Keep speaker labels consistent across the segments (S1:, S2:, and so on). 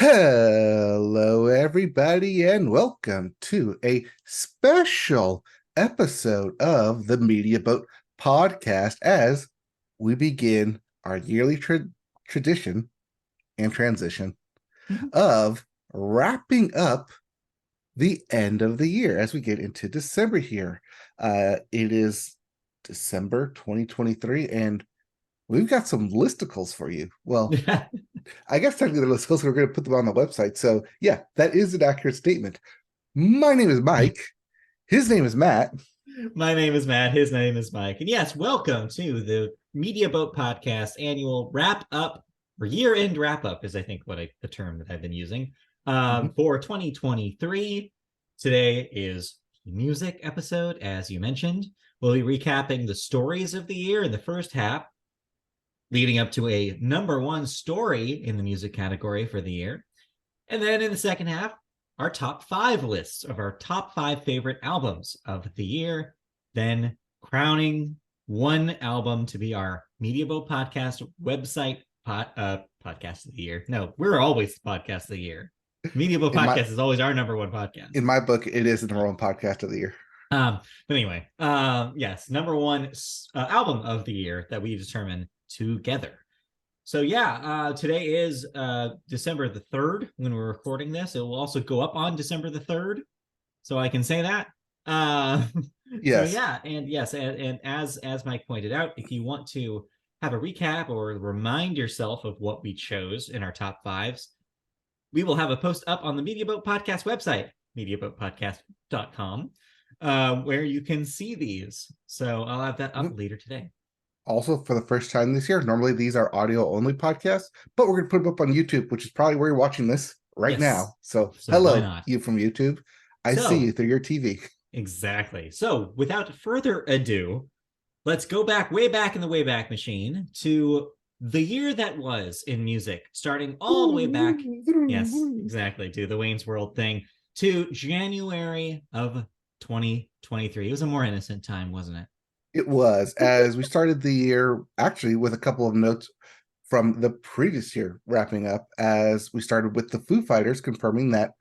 S1: Hello, everybody, and welcome to a special episode of the Media Boat podcast as we begin our yearly tradition and transition of wrapping up the end of the year as we get into December here. It is December 2023, and we've got some listicles for you. Well, I guess technically they're listicles, we're going to put them on the website. So, yeah, that is an accurate statement. My name is Mike. His name is Matt.
S2: My name is Matt. His name is Mike. And yes, welcome to the Media Boat Podcast annual wrap up or year end wrap up is I think the term that I've been using for 2023. Today is music episode, as you mentioned. We'll be recapping the stories of the year in the first half, leading up to a number one story in the music category for the year. And then in the second half, our top 5 lists of our top 5 favorite albums of the year, then crowning one album to be our Media Boat Podcast website podcast of the year. No, we're always the podcast of the year. Media Boat Podcast is always our number one podcast.
S1: In my book, it is the number one podcast of the year.
S2: But anyway, yes, number one album of the year that we determine together. So yeah, today is December the 3rd when we're recording this. It will also go up on December the 3rd, so I can say that.
S1: Yes.
S2: So yeah, and as Mike pointed out, if you want to have a recap or remind yourself of what we chose in our top 5s, we will have a post up on the Media Boat Podcast website, mediaboatpodcast.com, where you can see these. So I'll have that up later today.
S1: Also, for the first time this year, normally these are audio only podcasts, but we're going to put them up on YouTube, which is probably where you're watching this right now. So hello, you from YouTube. I see you through your TV.
S2: Exactly. So without further ado, let's go back, way back in the Wayback Machine to the year that was in music, starting all the way back. Yes, exactly. To the Wayne's World thing, to January of 2023. It was a more innocent time, wasn't it?
S1: It was, as we started the year actually with a couple of notes from the previous year wrapping up, as we started with the Foo Fighters confirming that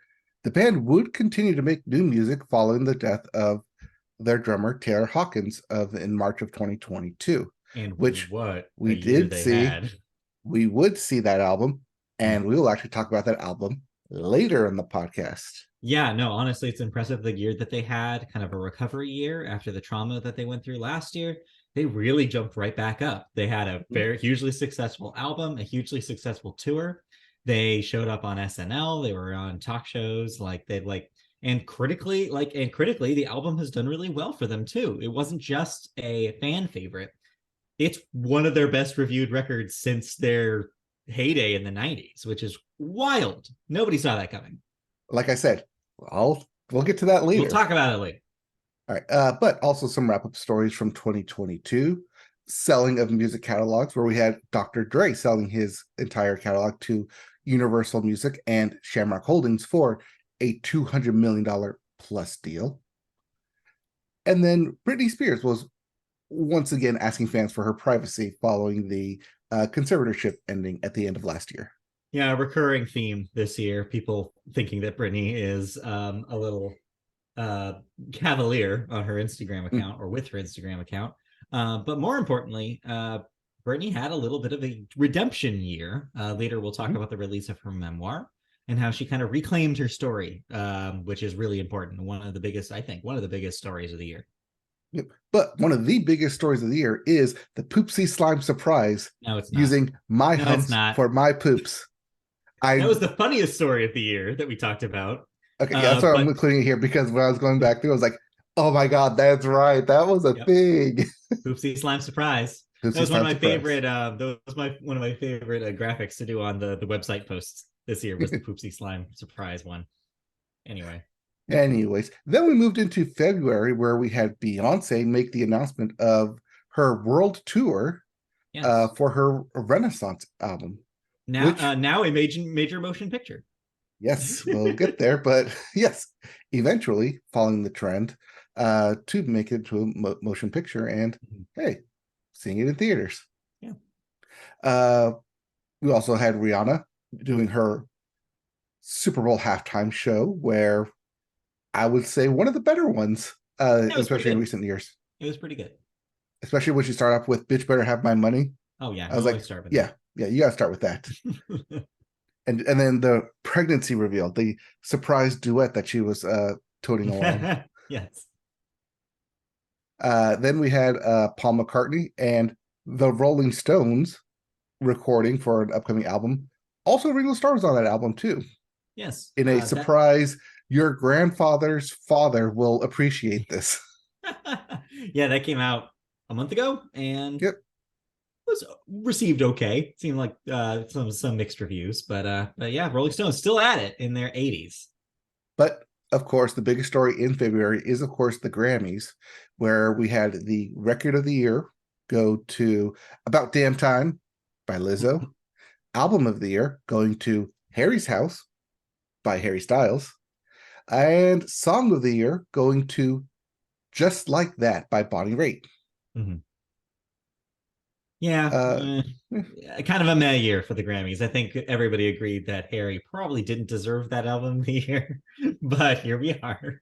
S1: the band would continue to make new music following the death of their drummer Taylor Hawkins in March of 2022.
S2: And
S1: which
S2: what
S1: we did see. We would see that album, and we will actually talk about that album later in the podcast.
S2: Yeah, no, honestly, it's impressive the year that they had, kind of a recovery year after the trauma that they went through last year. They really jumped right back up. They had a very hugely successful album, a hugely successful tour. They showed up on SNL. They were on talk shows. And critically, the album has done really well for them too. It wasn't just a fan favorite. It's one of their best reviewed records since their heyday in the 90s, which is wild. Nobody saw that coming.
S1: Like I said, we'll get to that later.
S2: We'll talk about it later.
S1: All right, but also some wrap-up stories from 2022, selling of music catalogs, where we had Dr. Dre selling his entire catalog to Universal Music and Shamrock Holdings for a $200 million plus deal. And then Britney Spears was once again asking fans for her privacy following the conservatorship ending at the end of last year.
S2: Yeah, a recurring theme this year, people thinking that Britney is a little cavalier on her Instagram account or with her Instagram account. But more importantly, Britney had a little bit of a redemption year. Later, we'll talk about the release of her memoir and how she kind of reclaimed her story, which is really important. One of the biggest stories of the year.
S1: Yep. But one of the biggest stories of the year is the Poopsie Slime surprise.
S2: No, it's not.
S1: Using my humps for my poops.
S2: That was the funniest story of the year that we talked about.
S1: Okay, yeah, that's why I'm including it here, because when I was going back through, I was like, oh my God, that's right. That was a thing.
S2: Poopsie Slime surprise. That was one of my favorite graphics to do on the website posts this year, was the Poopsie Slime surprise one.
S1: Anyways, then we moved into February, where we had Beyonce make the announcement of her world tour for her Renaissance album.
S2: Now a major motion picture.
S1: Yes, we'll get there, but yes, eventually following the trend to make it to a motion picture, and hey, seeing it in theaters.
S2: Yeah.
S1: We also had Rihanna doing her Super Bowl halftime show where I would say one of the better ones,
S2: It was pretty
S1: especially in
S2: good.
S1: recent years.
S2: It was pretty good.
S1: Especially when she started off with "Bitch Better Have My Money."
S2: Oh yeah,
S1: I
S2: you
S1: was
S2: always
S1: like,
S2: start with
S1: yeah, yeah, you got to start with that.
S2: that.
S1: And then the pregnancy reveal, the surprise duet that she was toting along.
S2: Yes.
S1: Then we had Paul McCartney and the Rolling Stones recording for an upcoming album. Also, Ringo Starr was on that album too.
S2: Yes.
S1: In a
S2: That
S1: surprise, your grandfather's father will appreciate this.
S2: yeah, that came out a month ago and
S1: Yep.
S2: was received okay. Seemed like some mixed reviews, but yeah, Rolling Stones still at it in their 80s.
S1: But of course, the biggest story in February is, of course, the Grammys, where we had the record of the year go to About Damn Time by Lizzo, album of the year going to Harry's House by Harry Styles, and song of the year going to Just Like That by Bonnie Raitt.
S2: Mm-hmm. Yeah,
S1: Uh,
S2: kind of a meh year for the Grammys. I think everybody agreed that Harry probably didn't deserve that album of the year, but here we are.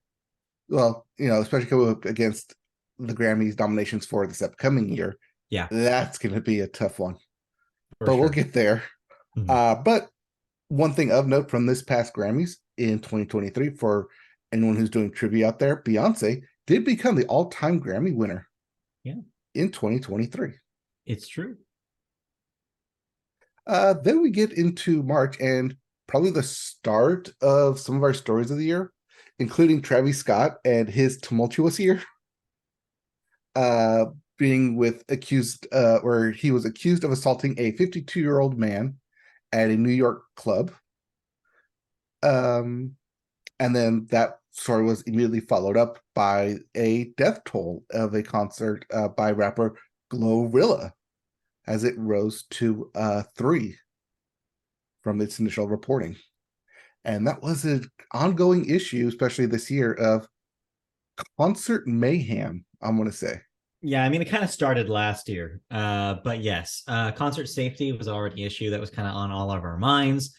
S1: well, especially coming up against the Grammys nominations for this upcoming year,
S2: Yeah,
S1: that's going to be a tough one.
S2: for
S1: But we'll
S2: sure.
S1: get there.
S2: Mhm.
S1: But one thing of note from this past Grammys in 2023, for anyone who's doing trivia out there, Beyonce did become the all-time Grammy winner
S2: Yeah,
S1: in 2023.
S2: it's true.
S1: Then we get into March and probably the start of some of our stories of the year, including Travis Scott and his tumultuous year, uh, being with accused, where he was accused of assaulting a 52-year-old man at a New York club. Um, and then that story was immediately followed up by a death toll of a concert by rapper Glorilla, as it rose to 3 from its initial reporting. And that was an ongoing issue, especially this year, of concert mayhem, I'm going to say.
S2: Yeah, I mean, it kind of started last year, but yes, concert safety was already an issue that was kind of on all of our minds.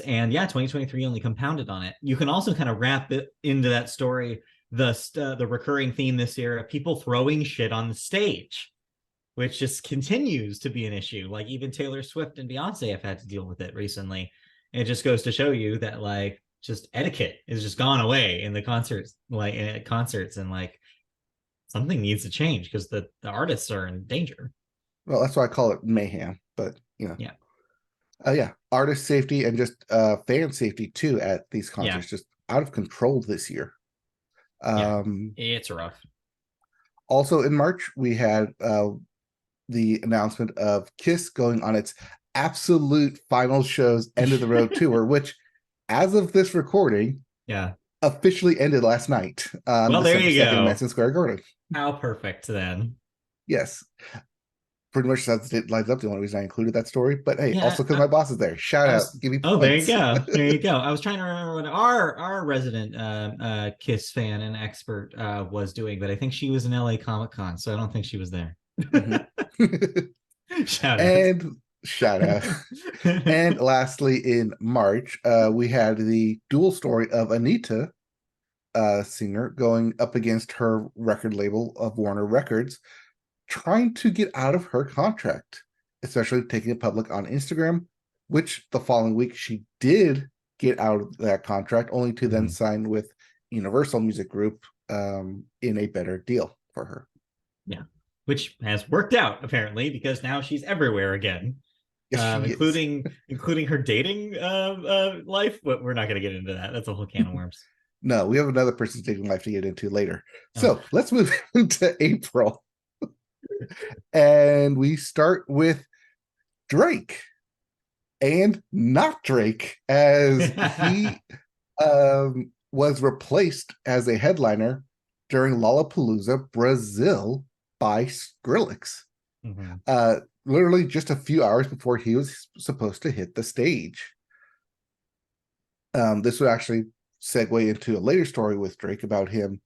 S2: And yeah, 2023 only compounded on it. You can also kind of wrap it into that story, the recurring theme this year of people throwing shit on the stage, which just continues to be an issue. Like even Taylor Swift and Beyonce have had to deal with it recently. It just goes to show you that like just etiquette is just gone away in the concerts, like in concerts, and like something needs to change because the artists are in danger.
S1: Well, that's why I call it mayhem. But,
S2: Yeah.
S1: yeah, artist safety and just fan safety too at these
S2: Yeah.
S1: concerts, just out of control this year.
S2: Yeah.
S1: Um,
S2: It's rough.
S1: Also in March, we had the announcement of Kiss going on its absolute final show's end of the road tour, which, as of this recording,
S2: Yeah.
S1: officially ended last night on
S2: Well, there
S1: December
S2: you
S1: 2nd in
S2: go.
S1: Madison Square Garden.
S2: How perfect then.
S1: Yes, pretty much that's it lines up the only reason I included that story. But hey,
S2: Yeah.
S1: also because my boss is there. Shout
S2: I
S1: out,
S2: was
S1: give me
S2: oh, there you
S1: points.
S2: go. There you go. I was trying to remember what our resident Kiss fan and expert was doing, but I think she was in LA Comic Con, so I don't think she was there. Shout out.
S1: And shout out. And lastly, in March, we had the dual story of Anita, singer, going up against her record label of Warner Records, trying to get out of her contract, especially taking it public on Instagram, which the following week she did get out of that contract, only to then
S2: Mhm.
S1: sign with Universal Music Group in a better deal for her.
S2: Yeah, which has worked out apparently because now she's everywhere again,
S1: Yes, she is.
S2: including her dating life. But we're not going to get into that. That's a whole can of worms.
S1: No, we have another person's dating life to get into later.
S2: Oh,
S1: So let's move into April. And we start with Drake and not Drake, as he was replaced as a headliner during Lollapalooza Brazil by Skrillex.
S2: Mhm.
S1: Literally just a few hours before he was supposed to hit the stage. This would actually segue into a later story with Drake about him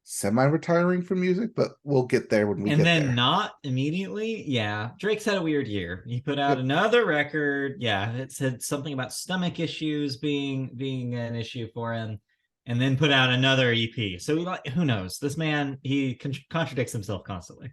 S1: semi-retiring from music, but we'll get there when we
S2: And
S1: get
S2: then
S1: there.
S2: not immediately. Yeah. Drake's had a weird year. He put out
S1: Yep.
S2: another record. Yeah. It said something about stomach issues being an issue for him. And then put out another EP. So who knows? This man, he contradicts himself constantly.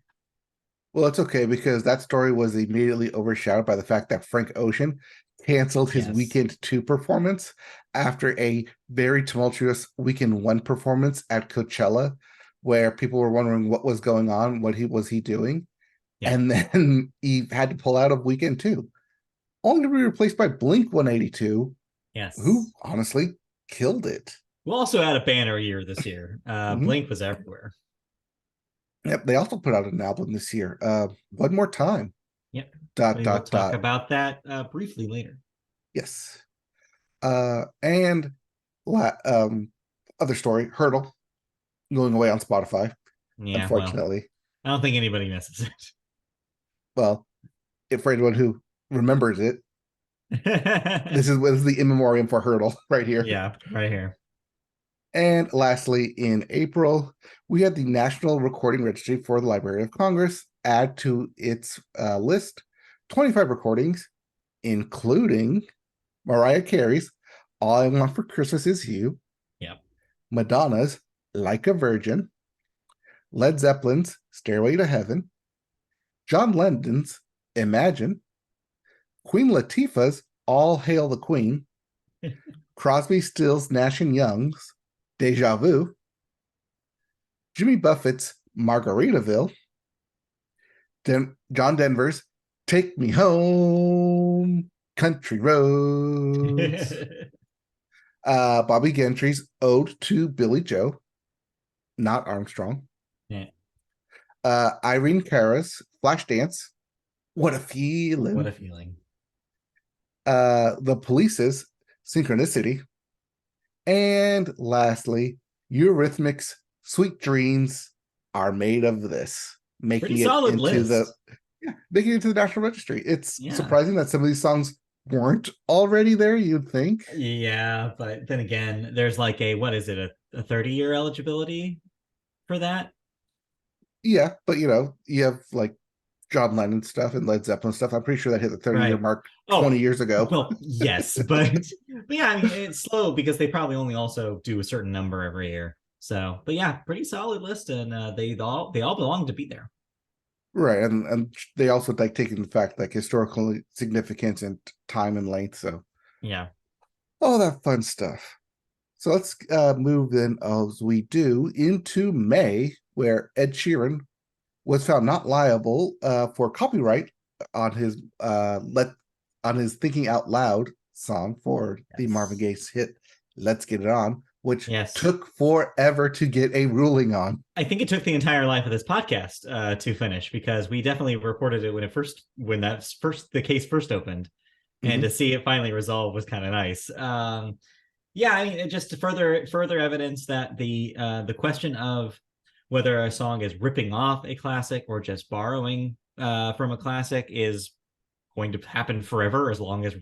S1: Well, it's okay because that story was immediately overshadowed by the fact that Frank Ocean canceled his
S2: Yes.
S1: Weekend 2 performance after a very tumultuous Weekend 1 performance at Coachella, where people were wondering what was going on, what he was he doing,
S2: Yeah.
S1: and then he had to pull out of Weekend 2, only to be replaced by Blink 182, who
S2: Yes.
S1: honestly killed it.
S2: We also had a banner year this year.
S1: Mhm.
S2: Blink was everywhere.
S1: Yep, they also put out an album this year. One more time.
S2: Yep.
S1: Dot
S2: We will
S1: dot
S2: talk
S1: dot.
S2: about that briefly later.
S1: Yes. And other story, Hurdle going away on Spotify,
S2: Yeah, well,
S1: unfortunately.
S2: I don't think anybody misses
S1: Well, if for anyone who remembers it,
S2: it.
S1: this is the in memoriam for Hurdle right here.
S2: Yeah, right here.
S1: And lastly, in April, we had the National Recording Registry for the Library of Congress add to its list 25 recordings, including Mariah Carey's All I Want for Christmas Is You,
S2: Yep.
S1: Madonna's Like a Virgin, Led Zeppelin's Stairway to Heaven, John Lennon's Imagine, Queen Latifah's All Hail the Queen, Crosby, Stills, Nash and Young's Deja Vu, Jimmy Buffett's Margaritaville, John Denver's Take Me Home, Country Roads, Bobby Gentry's Ode to Billy Joe, not Armstrong,
S2: Yeah,
S1: Irene Cara's Flashdance, What a
S2: what
S1: Feeling,
S2: a feeling.
S1: The Police's Synchronicity, and lastly, Eurythmics' Sweet Dreams Are Made of This,
S2: Pretty
S1: making it
S2: solid
S1: into the
S2: list.
S1: making it to the National Registry. It's
S2: Yeah.
S1: surprising that some of these songs weren't already there, you'd think.
S2: Yeah, but then again, there's like what is it, a 30-year eligibility for that?
S1: Yeah, but you have like John Lennon stuff and Led Zeppelin stuff. I'm pretty sure that hit the 30-year
S2: Right.
S1: mark 20
S2: Oh,
S1: years ago.
S2: well, yes, but yeah, I mean it's slow because they probably only also do a certain number every year. So, but yeah, pretty solid list, and they all belong to be there.
S1: Right, and they also like taking the fact like historical significance and time and length, so
S2: Yeah.
S1: all that fun stuff. So let's move then as we do into May, where Ed Sheeran was found not liable for copyright on his let on his Thinking Out Loud song for the Marvin
S2: Yes.
S1: Gaye's hit "Let's Get It On," which
S2: Yes.
S1: took forever to get a ruling on.
S2: I think it took the entire life of this podcast to finish because we definitely reported it when the case first opened, and to
S1: Mhm.
S2: see it finally resolved was kind of nice. Yeah, I mean, just to further evidence that the question of whether a song is ripping off a classic or just borrowing from a classic is going to happen forever as long as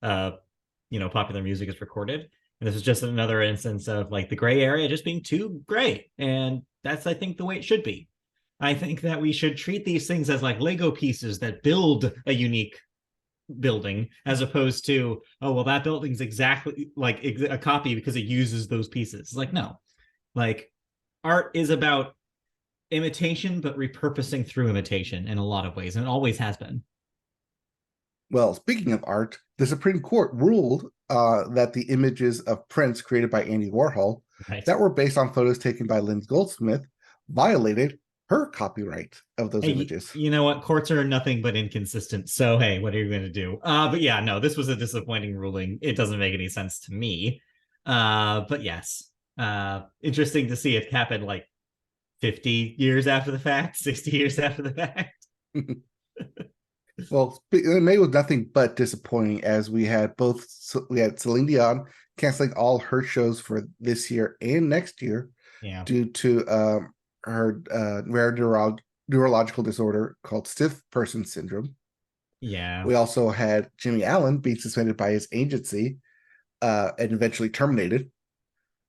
S2: uh, popular music is recorded. And this is just another instance of like the gray area just being too gray. And that's, I think, the way it should be. I think that we should treat these things as like Lego pieces that build a unique building, as opposed to, oh, well, that building's exactly like a copy because it uses those pieces. Like, no, like art is about imitation, but repurposing through imitation in a lot of ways. And it always has been.
S1: Well, speaking of art, the Supreme Court ruled that the images of prints created by Andy Warhol
S2: Right.
S1: that were based on photos taken by Lynn Goldsmith violated her copyright of those
S2: Hey,
S1: images.
S2: you know what? Courts are nothing but inconsistent. So hey, what are you going to do? But yeah, no, this was a disappointing ruling. It doesn't make any sense to me. But yes, interesting to see it happen like 50 years after the fact, 60 years after the fact.
S1: Well, May was nothing but disappointing as we had Celine Dion canceling all her shows for this year and next year
S2: Yeah,
S1: due to her rare neurological disorder called stiff person syndrome.
S2: yeah,
S1: We also had Jimmy Allen being suspended by his agency and eventually terminated.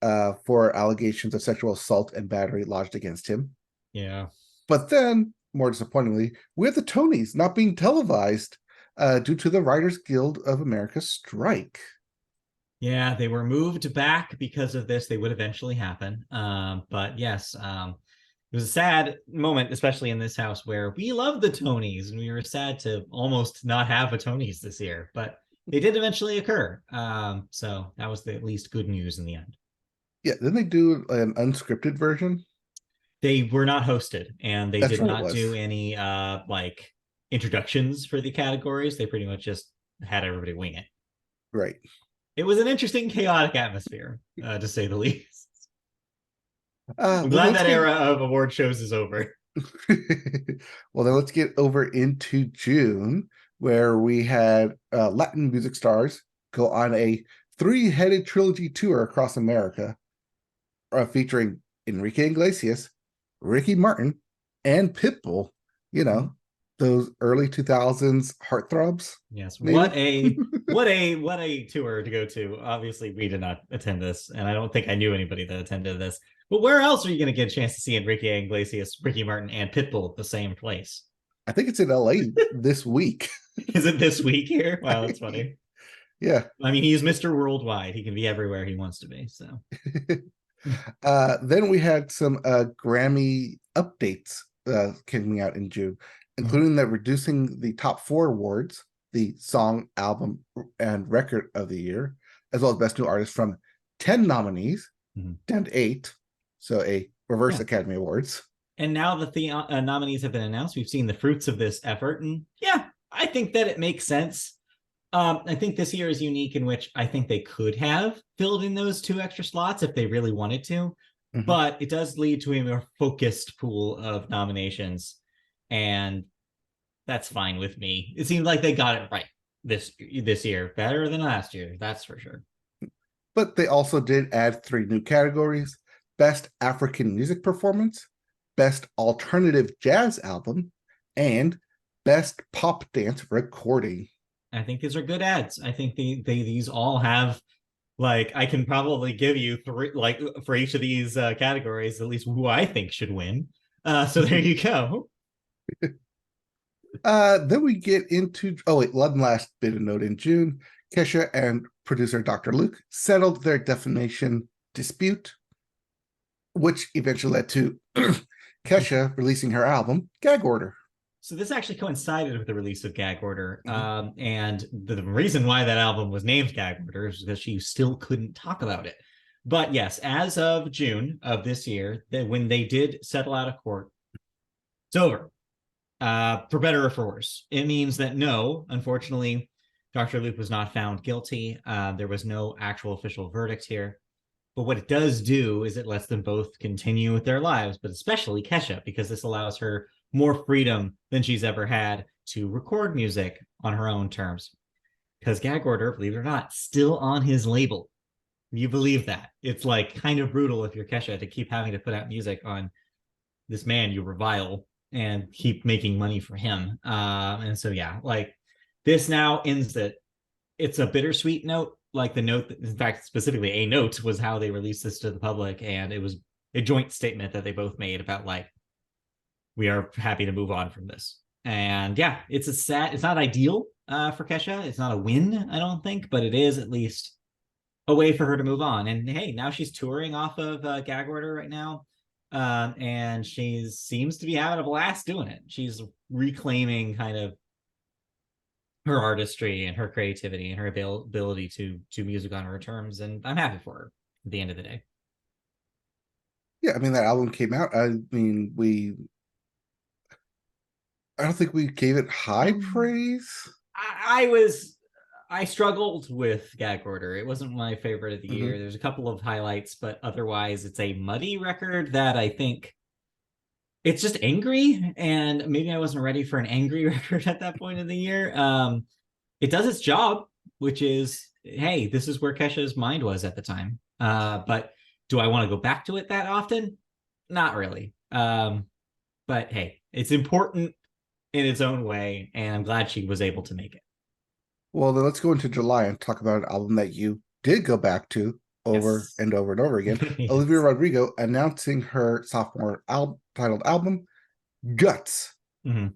S1: for allegations of sexual assault and battery lodged against him.
S2: Yeah.
S1: But then, more disappointingly, we have the Tonys not being televised due to the Writers Guild of America strike.
S2: Yeah, they were moved back because of this. They would eventually happen. But yes, it was a sad moment, especially in this house where we love the Tonys and we were sad to almost not have a Tonys this year, but they did eventually occur. So that was the at least good news in the end.
S1: Yeah, then they do an unscripted version.
S2: They were not hosted and they
S1: That's
S2: did
S1: right, it
S2: not
S1: was.
S2: do any like introductions for the categories. They pretty much just had everybody wing it.
S1: Right.
S2: It was an interesting, chaotic atmosphere, to say the least. I'm
S1: Well,
S2: glad
S1: let's
S2: that
S1: get
S2: era of award shows is over.
S1: well, then let's get over into June, where we had Latin music stars go on a three-headed trilogy tour across America, featuring Enrique Iglesias, Ricky Martin, and Pitbull. You know, those early 2000s heartthrobs,
S2: Yes,
S1: maybe.
S2: what a tour to go to. Obviously, we did not attend this, and I don't think I knew anybody that attended this. But where else are you going to get a chance to see Enrique Iglesias, Ricky Martin, and Pitbull at the same place?
S1: I think it's in LA this week.
S2: Is it this week here? Wow, that's funny.
S1: Yeah.
S2: I mean, he's Mr. Worldwide. He can be everywhere he wants to be. So,
S1: Then we had some Grammy updates coming out in June, including that reducing the top four awards, the song, album, and record of the year, as well as best new artist from 10 nominees down to 8. So a reverse
S2: yeah.
S1: Academy Awards.
S2: And now that the nominees have been announced, we've seen the fruits of this effort. And yeah, I think that it makes sense. I think this year is unique in which I think they could have filled in those 2 extra slots if they really wanted to, but it does lead to a more focused pool of nominations, and that's fine with me. It seemed like they got it right this year, better than last year, that's for sure.
S1: But they also did add 3 new categories: Best African Music Performance, Best Alternative Jazz Album, and Best Pop Dance Recording.
S2: I think these are good ads. I think these all have, like, I can probably give you 3, like, for each of these categories, at least who I think should win. So there you go.
S1: Then we get into one last bit of note. In June, Kesha and producer Dr. Luke settled their defamation dispute, which eventually led to Kesha releasing her album Gag Order.
S2: So this actually coincided with the release of Gag Order. And the reason why that album was named Gag Order is because she still couldn't talk about it. But yes, as of June of this year, when they did settle out of court, it's over. For better or for worse. It means that no, unfortunately, Dr. Luke was not found guilty. There was no actual official verdict here. But what it does do is it lets them both continue with their lives, but especially Kesha, because this allows her more freedom than she's ever had to record music on her own terms. Because Gag Order, believe it or not, still on his label. You believe that? It's like kind of brutal if you're Kesha to keep having to put out music on this man you revile and keep making money for him. And so, yeah, like this now ends that. It's a bittersweet note. Like the note, that, in fact, specifically a note was how they released this to the public. And it was a joint statement that they both made about like, we are happy to move on from this. And yeah, it's not ideal for Kesha. It's not a win, I don't think, but it is at least a way for her to move on. And hey, now she's touring off of Gag Order right now. And she seems to be having a blast doing it. She's reclaiming kind of her artistry and her creativity and her ability to do music on her terms. And I'm happy for her at the end of the day.
S1: Yeah, I mean, that album came out. I mean, I don't think we gave it high praise.
S2: I struggled with Gag Order. It wasn't my favorite of the year. There's a couple of highlights, but otherwise it's a muddy record that I think it's just angry, and maybe I wasn't ready for an angry record at that point of the year. It does its job, which is, hey, this is where Kesha's mind was at the time. But do I want to go back to it that often? Not really. But hey, it's important in its own way, and I'm glad she was able to make it.
S1: Well, then let's go into July and talk about an album that you did go back to over
S2: Yes.
S1: and over and over again. Olivia
S2: Yes.
S1: Rodrigo announcing her sophomore titled album, Guts.
S2: Mhm.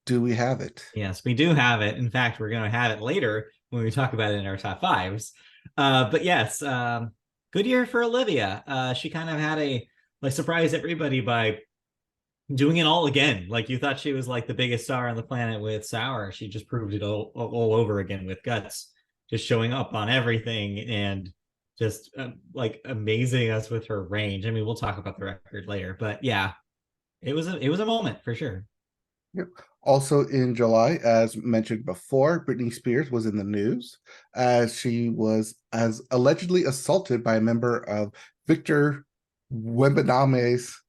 S1: Do we have it?
S2: Yes, we do have it. In fact, we're going to have it later when we talk about it in our top fives. But yes, good year for Olivia. She kind of had a like surprise everybody by doing it all again. Like you thought she was like the biggest star on the planet with Sour. She just proved it all over again with Guts, just showing up on everything and just like amazing us with her range. I mean, we'll talk about the record later, but yeah, it was a moment for sure.
S1: Yep. Also in July, as mentioned before, Britney Spears was in the news as she was as allegedly assaulted by a member of Victor Wembaname's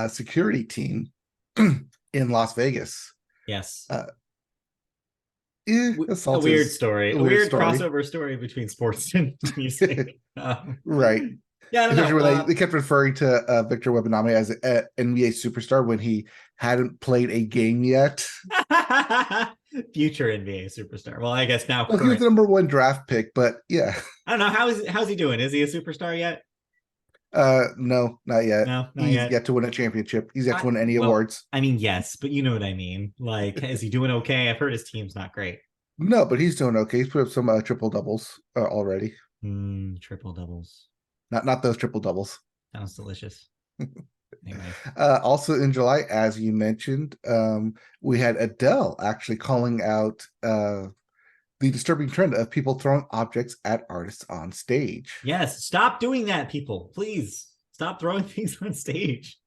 S1: security team in Las Vegas.
S2: Yes.
S1: Uh,
S2: A
S1: assault
S2: weird
S1: is
S2: story,
S1: a
S2: a
S1: weird
S2: weird
S1: story.
S2: crossover story between sports and music.
S1: Right.
S2: Yeah, I don't
S1: Especially
S2: know.
S1: when they kept referring to Victor Wembanyama as an NBA superstar when he hadn't played a game yet.
S2: Future NBA superstar. Well, I guess now
S1: Well, he was
S2: current.
S1: the number one draft pick, but yeah.
S2: I don't know how's he doing. Is he a superstar yet?
S1: No, not yet.
S2: No, not
S1: He's
S2: yet.
S1: yet to win a championship. He's yet to win any
S2: Well,
S1: awards.
S2: I mean, yes, but you know what I mean. Like, is he doing okay? I've heard his team's not great.
S1: No, but he's doing okay. He's put up some triple doubles already.
S2: Triple doubles.
S1: Not those triple doubles.
S2: Sounds delicious. Anyway.
S1: Also in July, as you mentioned, we had Adele actually calling out the disturbing trend of people throwing objects at artists on stage.
S2: Yes, stop doing that, people. Please stop throwing things on stage.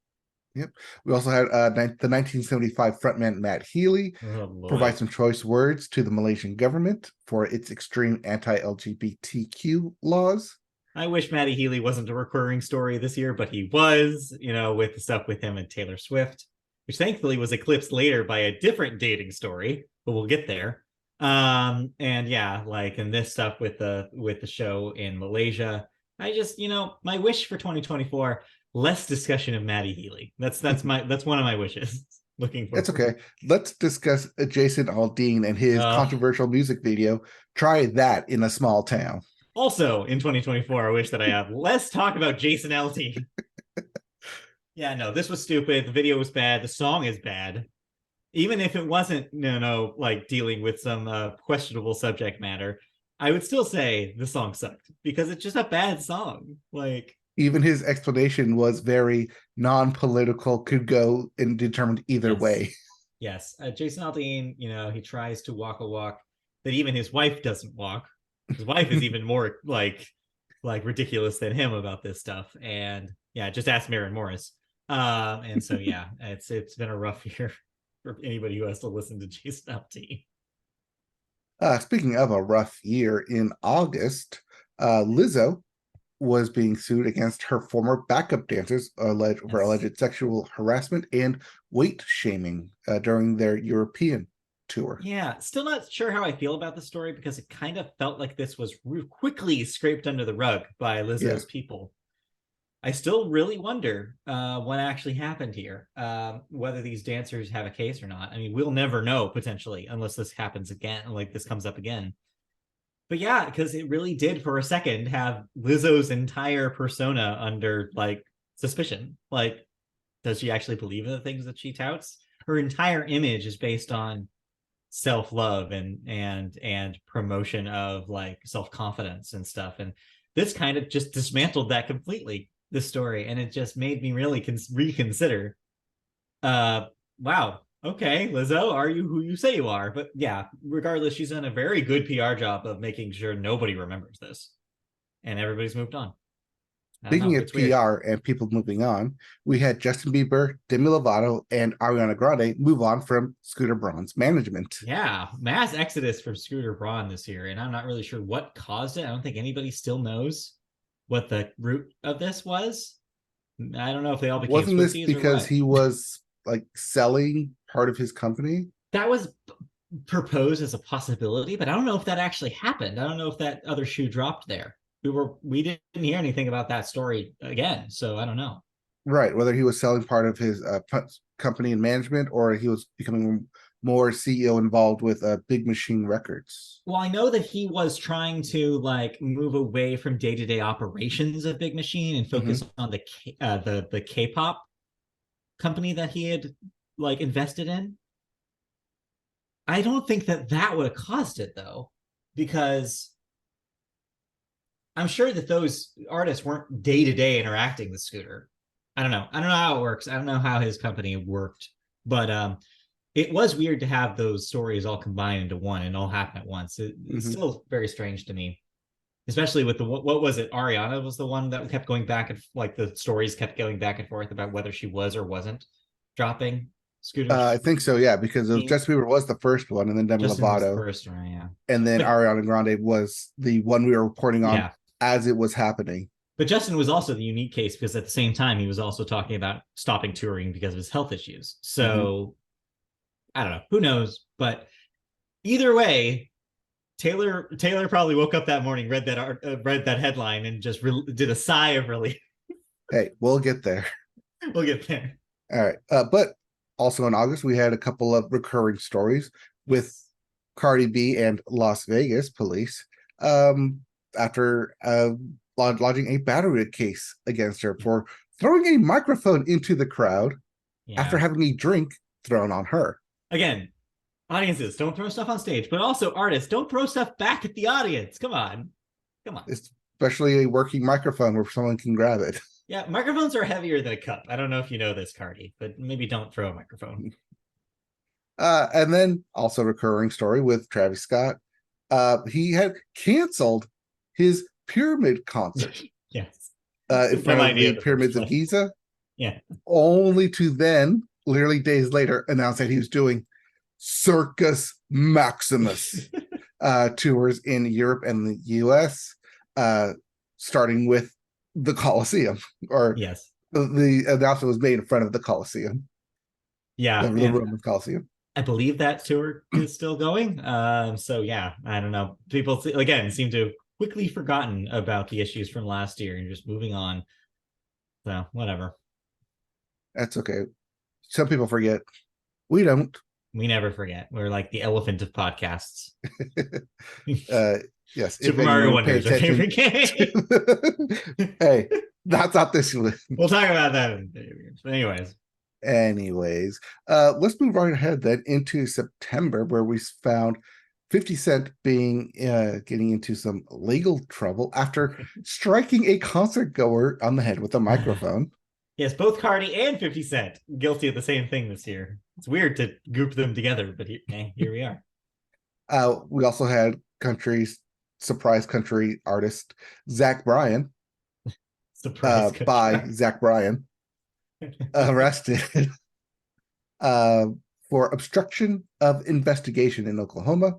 S1: Yep. We also had the 1975 frontman Matt Healy
S2: Oh boy.
S1: provide some choice words to the Malaysian government for its extreme anti-LGBTQ laws.
S2: I wish Matty Healy wasn't a recurring story this year, but he was, with the stuff with him and Taylor Swift, which thankfully was eclipsed later by a different dating story, but we'll get there. And yeah, like in this stuff with the show in Malaysia, I just, my wish for 2024, less discussion of Matty Healy. That's one of my wishes. Looking
S1: It's
S2: forward.
S1: okay. Let's discuss Jason Aldean and his controversial music video. Try that in a small town.
S2: Also in 2024, I wish that I have less talk about Jason LT. Yeah, no, this was stupid. The video was bad. The song is bad. Even if it wasn't, like dealing with some questionable subject matter, I would still say the song sucked because it's just a bad song. Like,
S1: even his explanation was very non-political, could go and determined either
S2: yes,
S1: way.
S2: yes. Jason Aldean, he tries to walk a walk that even his wife doesn't walk. His wife is even more like ridiculous than him about this stuff. And yeah, just ask Maren Morris. And so yeah, it's been a rough year for anybody who has to listen to Jason Aldean.
S1: Speaking of a rough year, in August, Lizzo was being sued against her former backup dancers for
S2: Yes.
S1: alleged sexual harassment and weight shaming during their European tour.
S2: Yeah, still not sure how I feel about the story because it kind of felt like this was quickly scraped under the rug by
S1: Yeah.
S2: Lizzo's people. I still really wonder what actually happened here, whether these dancers have a case or not. I mean, we'll never know potentially unless this happens again, like this comes up again. But yeah, because it really did for a second have Lizzo's entire persona under like suspicion. Like, does she actually believe in the things that she touts? Her entire image is based on self-love and promotion of like self-confidence and stuff. And this kind of just dismantled that completely, this story, and it just made me really reconsider. Wow, okay, Lizzo, are you who you say you are? But yeah, regardless, she's done a very good PR job of making sure nobody remembers this, and everybody's moved on. I don't
S1: Speaking
S2: know,
S1: of
S2: it's weird.
S1: PR and people moving on, we had Justin Bieber, Demi Lovato, and Ariana Grande move on from Scooter Braun's management.
S2: Yeah, mass exodus from Scooter Braun this year, and I'm not really sure what caused it. I don't think anybody still knows what the root of this was. I don't know if they all became
S1: Wasn't this
S2: Swifties or
S1: because
S2: what.
S1: he was like selling part of his company?
S2: That was proposed as a possibility, but I don't know if that actually happened. I don't know if that other shoe dropped there. We didn't hear anything about that story again, so I don't know.
S1: Right, whether he was selling part of his company and management or he was becoming more CEO involved with Big Machine Records.
S2: Well, I know that he was trying to like move away from day-to-day operations of Big Machine and
S1: Mm-hmm.
S2: focus on the K-pop company that he had like invested in. I don't think that would have caused it though, because I'm sure that those artists weren't day to day interacting with Scooter. I don't know. I don't know how it works. I don't know how his company worked, but it was weird to have those stories all combined into one and all happen at once. It's
S1: Mm-hmm.
S2: still very strange to me, especially with the what was it? Ariana was the one that kept going back and like the stories kept going back and forth about whether she was or wasn't dropping
S1: I
S2: Scooter's
S1: think so, yeah, because it was
S2: team.
S1: Justin Bieber was the first one, and then Demi
S2: Justin was the
S1: Lovato,
S2: first, right? Yeah,
S1: and then
S2: but
S1: Ariana Grande was the one we were reporting on
S2: yeah,
S1: as it was happening.
S2: but Justin was also the unique case because at the same time he was also talking about stopping touring because of his health issues.
S1: Mm-hmm.
S2: So I don't know, who knows? But either way, Taylor probably woke up that morning, read that headline, and just did a sigh of relief.
S1: Hey, we'll get there.
S2: We'll get there.
S1: All right. But also in August, we had a couple of recurring stories with
S2: Yes.
S1: Cardi B and Las Vegas police um, after lodging a battery case against her for throwing a microphone into the crowd after
S2: Yeah.
S1: having a drink thrown on her.
S2: Again, audiences don't throw stuff on stage, but also artists don't throw stuff back at the audience. Come on. Come on.
S1: Especially a working microphone where someone can grab it.
S2: Yeah, microphones are heavier than a cup. I don't know if you know this, Cardi, but maybe don't throw a microphone.
S1: And then also recurring story with Travis Scott. He had canceled his pyramid concert
S2: Yes.
S1: in front
S2: Dumb
S1: of
S2: idea
S1: the
S2: in the first
S1: pyramids of
S2: place.
S1: Giza,
S2: Yeah.
S1: only to then, literally days later, announce that he was doing Circus Maximus tours in Europe and the US, starting with the Colosseum, or
S2: Yes.
S1: the announcement was made in front of the Colosseum,
S2: Yeah.
S1: the
S2: And
S1: Roman Colosseum.
S2: I believe that tour is still going. So yeah, I don't know. People again seem to have quickly forgotten about the issues from last year and just moving on. So whatever.
S1: That's okay. Some people forget. We don't.
S2: We never forget. We're like the elephant of podcasts.
S1: uh, yes, if
S2: Super Mario
S1: anyone
S2: Wonder
S1: paid
S2: is our
S1: attention.
S2: favorite game.
S1: Hey, that's not this one.
S2: We'll talk about that. Anyways,
S1: Anyways, let's move right ahead then into September, where we found 50 Cent being getting into some legal trouble after striking a concert goer on the head with a microphone.
S2: yes, both Cardi and 50 Cent guilty of the same thing this year. It's weird to group them together, but here we are.
S1: We also had surprise country artist Zach Bryan
S2: Surprise
S1: by
S2: country.
S1: Zach Bryan arrested uh, for obstruction of investigation in Oklahoma,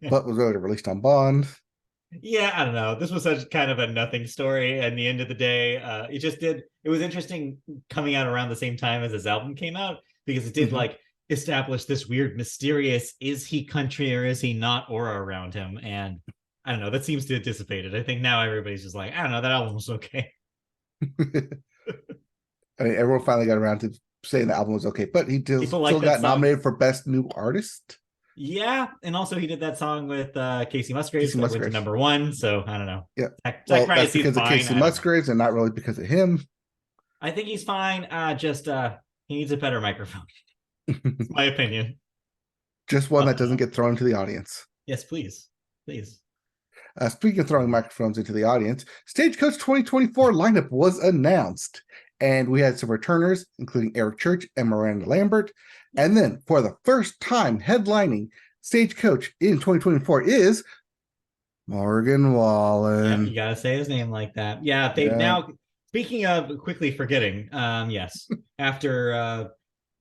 S1: but was later released on bond.
S2: Yeah, I don't know. This was such kind of a nothing story. At the end of the day, it was interesting coming out around the same time as his album came out because it did
S1: Mm-hmm.
S2: like establish this weird, mysterious, is he country or is he not aura around him? And I don't know, that seems to have dissipated. I think now everybody's just like, I don't know, that album was okay.
S1: I mean, everyone finally got around to saying the album was okay, but he
S2: People
S1: still
S2: like that
S1: got
S2: song.
S1: nominated for Best New Artist.
S2: Yeah, and also he did that song with Casey Musgraves
S1: Casey
S2: that went to
S1: Musgraves.
S2: number 1. So I don't know.
S1: Yeah.
S2: Zach
S1: Well,
S2: Bryan
S1: that's
S2: seems
S1: because of
S2: fine.
S1: Casey
S2: I don't know.
S1: Musgraves and not really because of him.
S2: I think he's fine. Just he needs a better microphone. It's my opinion.
S1: Just one that
S2: Nothing
S1: doesn't
S2: else.
S1: get thrown into the audience.
S2: Yes, please. Please.
S1: Speaking of throwing microphones into the audience, Stagecoach 2024 lineup was announced, and we had some returners, including Eric Church and Miranda Lambert. And then, for the first time headlining Stagecoach in 2024 is Morgan
S2: Yeah,
S1: Wallen.
S2: you gotta say his name like that. Yeah, they've
S1: Yeah.
S2: now speaking of quickly forgetting, yes, after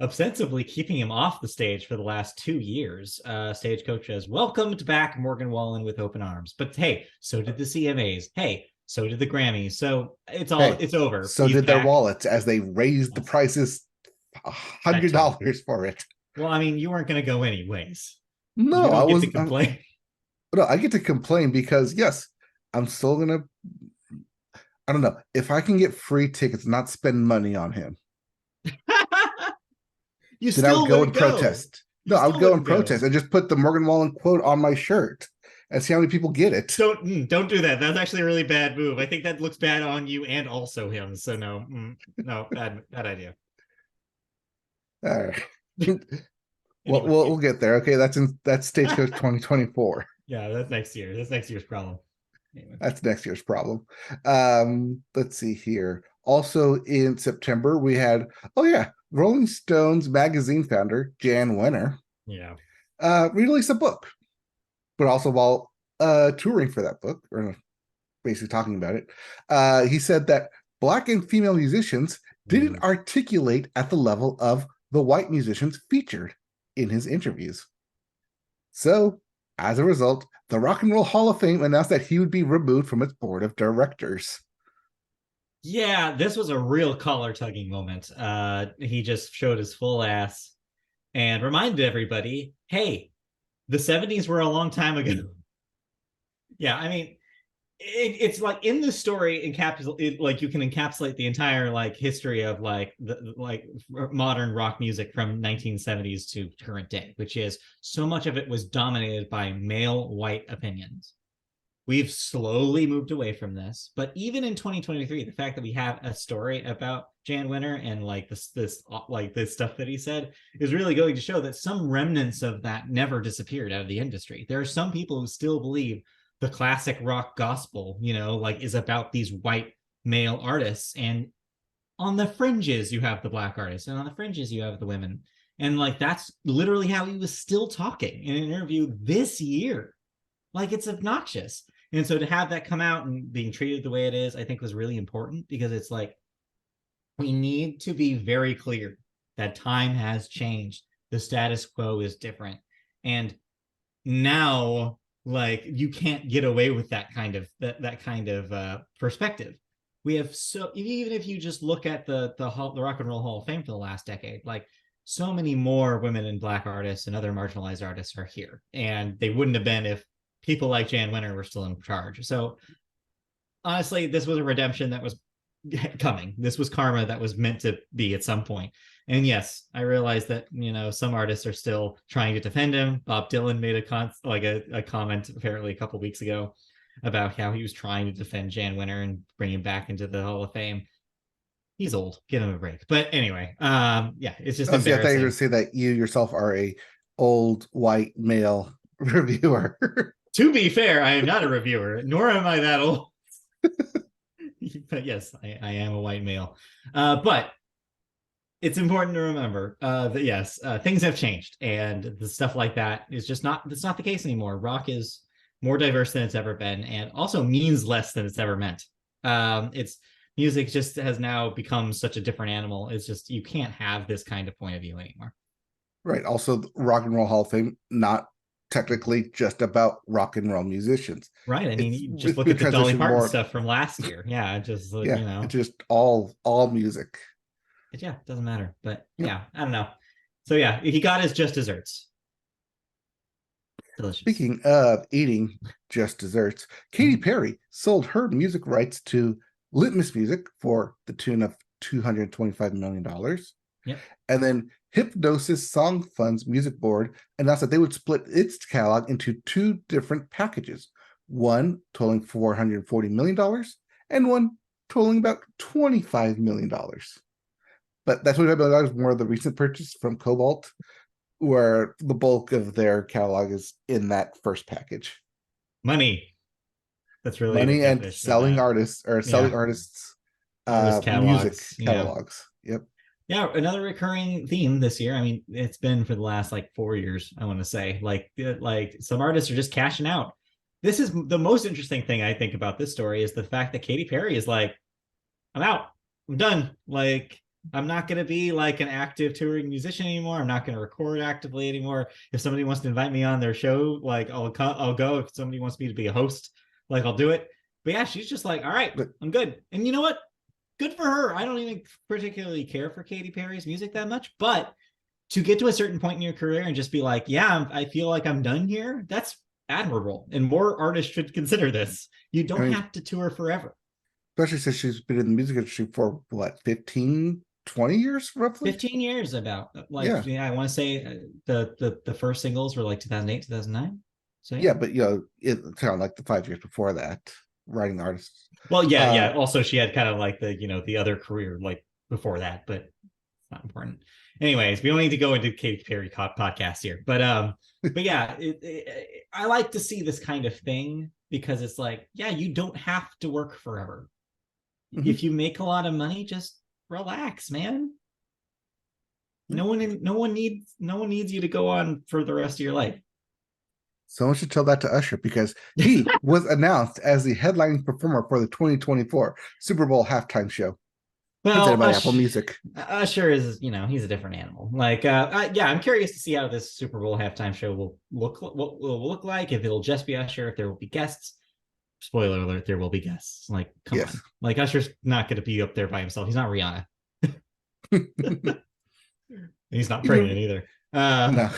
S2: ostensibly keeping him off the stage for the last 2 years, Stagecoach has welcomed back Morgan Wallen with open arms. But hey, so did the CMAs. Hey, so did the Grammys. So it's over.
S1: So
S2: He's
S1: did their
S2: back.
S1: wallets as they raised the
S2: Yes,
S1: prices
S2: that too.
S1: $100 for it.
S2: Well, I mean, you weren't gonna go anyways. You
S1: No, I
S2: don't get
S1: was
S2: to complain.
S1: no, I get to complain because yes, I'm still gonna. I don't know if I can get free tickets, not spend money on him.
S2: You
S1: Then I would
S2: still
S1: go
S2: wouldn't
S1: and
S2: go.
S1: protest. No,
S2: You
S1: I would
S2: still
S1: go and
S2: wouldn't
S1: protest
S2: go.
S1: and just put the Morgan Wallen quote on my shirt and see how many people get it.
S2: Don't do that. That's actually a really bad move. I think that looks bad on you and also him. So no, no, bad idea.
S1: All right. Well,
S2: Anyway,
S1: we'll get there. Okay, that's Stagecoach 2024.
S2: yeah, that's next year. That's next year's problem. Anyway.
S1: That's next year's problem. Let's see here. Also in September, we had, oh yeah, Rolling Stones magazine founder Jan Wenner
S2: Yeah.
S1: released a book, but also while touring for that book, or basically talking about it, he said that Black and female musicians didn't
S2: Ooh.
S1: articulate at the level of the white musicians featured in his interviews. So, as a result, the Rock and Roll Hall of Fame announced that he would be removed from its board of directors.
S2: Yeah, this was a real collar tugging moment. He just showed his full ass and reminded everybody, hey, the 70s were a long time ago. Yeah, I mean, it's like in this story encapsulate like you can encapsulate the entire like history of like the like modern rock music from 1970s to current day, which is so much of it was dominated by male white opinions. We've slowly moved away from this, but even in 2023, the fact that we have a story about Jan Winter and like this stuff that he said is really going to show that some remnants of that never disappeared out of the industry. There are some people who still believe the classic rock gospel, like is about these white male artists, and on the fringes you have the black artists, and on the fringes you have the women, and like that's literally how he was still talking in an interview this year. Like it's obnoxious. And so to have that come out and being treated the way it is, I think was really important, because it's like we need to be very clear that time has changed. The status quo is different. And now like you can't get away with that kind of perspective. We have, so even if you just look at the Rock and Roll Hall of Fame for the last decade, like so many more women and black artists and other marginalized artists are here, and they wouldn't have been if people like Jan Winter were still in charge. So honestly, this was a redemption that was coming. This was karma that was meant to be at some point. And yes, I realize that some artists are still trying to defend him. Bob Dylan made a comment apparently a couple weeks ago about how he was trying to defend Jan Winter and bring him back into the Hall of Fame. He's old. Give him a break. But anyway, yeah, it's just
S1: See, I thought you were
S2: embarrassing.
S1: going to say that you yourself are a old white male reviewer.
S2: To be fair, I am not a reviewer, nor am I that old. But yes, I am a white male. But it's important to remember that yes, things have changed, and the stuff like that is just not. That's not the case anymore. Rock is more diverse than it's ever been, and also means less than it's ever meant. It's music just has now become such a different animal. It's just you can't have this kind of point of view anymore.
S1: Right. Also, the Rock and Roll Hall of Fame, not technically just about rock and roll musicians.
S2: Right. I mean, just
S1: It's
S2: look
S1: been
S2: at the Dolly
S1: transitioned
S2: Parton
S1: more.
S2: stuff from last year. Yeah, just
S1: Yeah, it's just all music.
S2: yeah, it doesn't matter. But
S1: Yep.
S2: yeah, I don't know. So yeah, he got his just desserts. Delicious.
S1: Speaking of eating just desserts, Katy Perry sold her music rights to Litmus Music for the tune of $225 million.
S2: Yep.
S1: And then Hypnosis Song Fund's music board announced that they would split its catalog into two different packages, one totaling $440 million and one totaling about $25 million. But that's $25 million is more of the recent purchase from Cobalt, where the bulk of their catalog is in that first package.
S2: Money. That's really the
S1: Money and
S2: definition of
S1: selling
S2: that.
S1: artists or selling
S2: Yeah.
S1: artists
S2: Artist
S1: music
S2: catalogs. Yeah.
S1: catalogs. Yep.
S2: Yeah. Another recurring theme this year. I mean, it's been for the last like 4 years, I want to say. Like some artists are just cashing out. This is the most interesting thing I think about this story, is the fact that Katy Perry is like, I'm out. I'm done. Like, I'm not going to be like an active touring musician anymore. I'm not going to record actively anymore. If somebody wants to invite me on their show, like I'll go. If somebody wants me to be a host, like I'll do it. But yeah, she's just like, all right, I'm good. And you know what? Good for her. I don't even particularly care for Katy Perry's music that much, but to get to a certain point in your career and just be like, yeah, I feel like I'm done here. That's admirable. And more artists should consider this. You don't have to tour forever.
S1: Especially since she's been in the music industry for what, 15 20 years roughly.
S2: 15 years about.
S1: Yeah.
S2: Like, yeah, I want to say the first singles were like 2008, 2009. So yeah.
S1: Yeah, but it kind of like the 5 years before that, writing artists.
S2: Well, yeah,
S1: Uh,
S2: yeah. Also, she had kind of like the other career like before that, but it's not important. Anyways, we don't need to go into Katy Perry podcast here, but yeah, I like to see this kind of thing because it's like, yeah, you don't have to work forever.
S1: mhm.
S2: If you make a lot of money, just relax, man.
S1: Yeah.
S2: No one needs you to go on for the rest of your life.
S1: Someone should tell that to Usher because he was announced as the headlining performer for the 2024 Super Bowl halftime show presented
S2: Well,
S1: by Apple Music.
S2: Usher is, he's a different animal. Like, yeah, I'm curious to see how this Super Bowl halftime show will what will look like. If it'll just be Usher, if there will be guests. Spoiler alert: there will be guests. Like, come
S1: Yes.
S2: on, like Usher's not going to be up there by himself. He's not Rihanna. He's not pregnant
S1: Even
S2: either.
S1: no,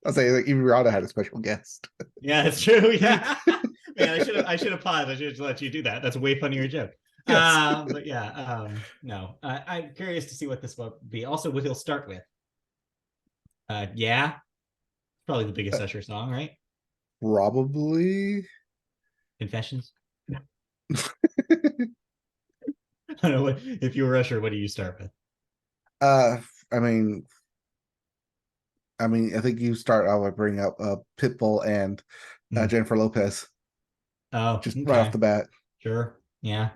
S1: I'll say like even Rihanna had a special guest.
S2: Yeah, it's true. Yeah, man, I should have paused. I should have let you do that. That's a way funnier joke.
S1: Yes.
S2: But yeah, no, I'm curious to see what this will be. Also, what he'll start with. Yeah, probably the biggest Usher song, right?
S1: Probably.
S2: Confessions. I don't know what, if you were Usher, what do you start with?
S1: uh, I mean, I think you start. I would bring up Pitbull and
S2: Hmm.
S1: Jennifer Lopez
S2: Oh,
S1: just right off
S2: okay,
S1: the bat.
S2: sure, yeah.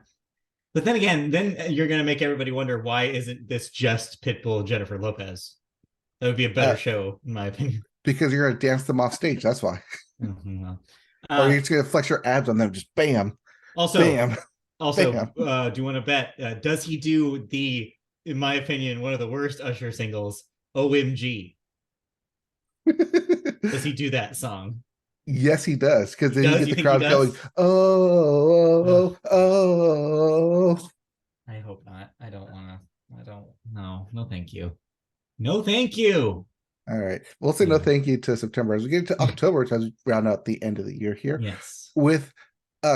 S2: But then again, then you're gonna make everybody wonder why isn't this just Pitbull, Jennifer Lopez? That would be a better
S1: Uh,
S2: show, in my opinion.
S1: because you're gonna dance them off stage. That's why.
S2: Mhm.
S1: Or you're just gonna flex your abs on them. Just bam,
S2: Also,
S1: bam, bam.
S2: do you want to bet? Does he do in my opinion, one of the worst Usher singles, "OMG"? Does he do that song?
S1: Yes, he does. Because
S2: He
S1: then you
S2: does.
S1: get
S2: You
S1: the
S2: think he
S1: crowd going,
S2: does?
S1: oh,
S2: Ugh,
S1: oh, oh.
S2: I hope not. I don't want to. I don't. No. No. Thank you. No. Thank you.
S1: All right. We'll say no
S2: Yeah.
S1: thank you to September. As we get into October, as we round out the end of the year here,
S2: Yes.
S1: with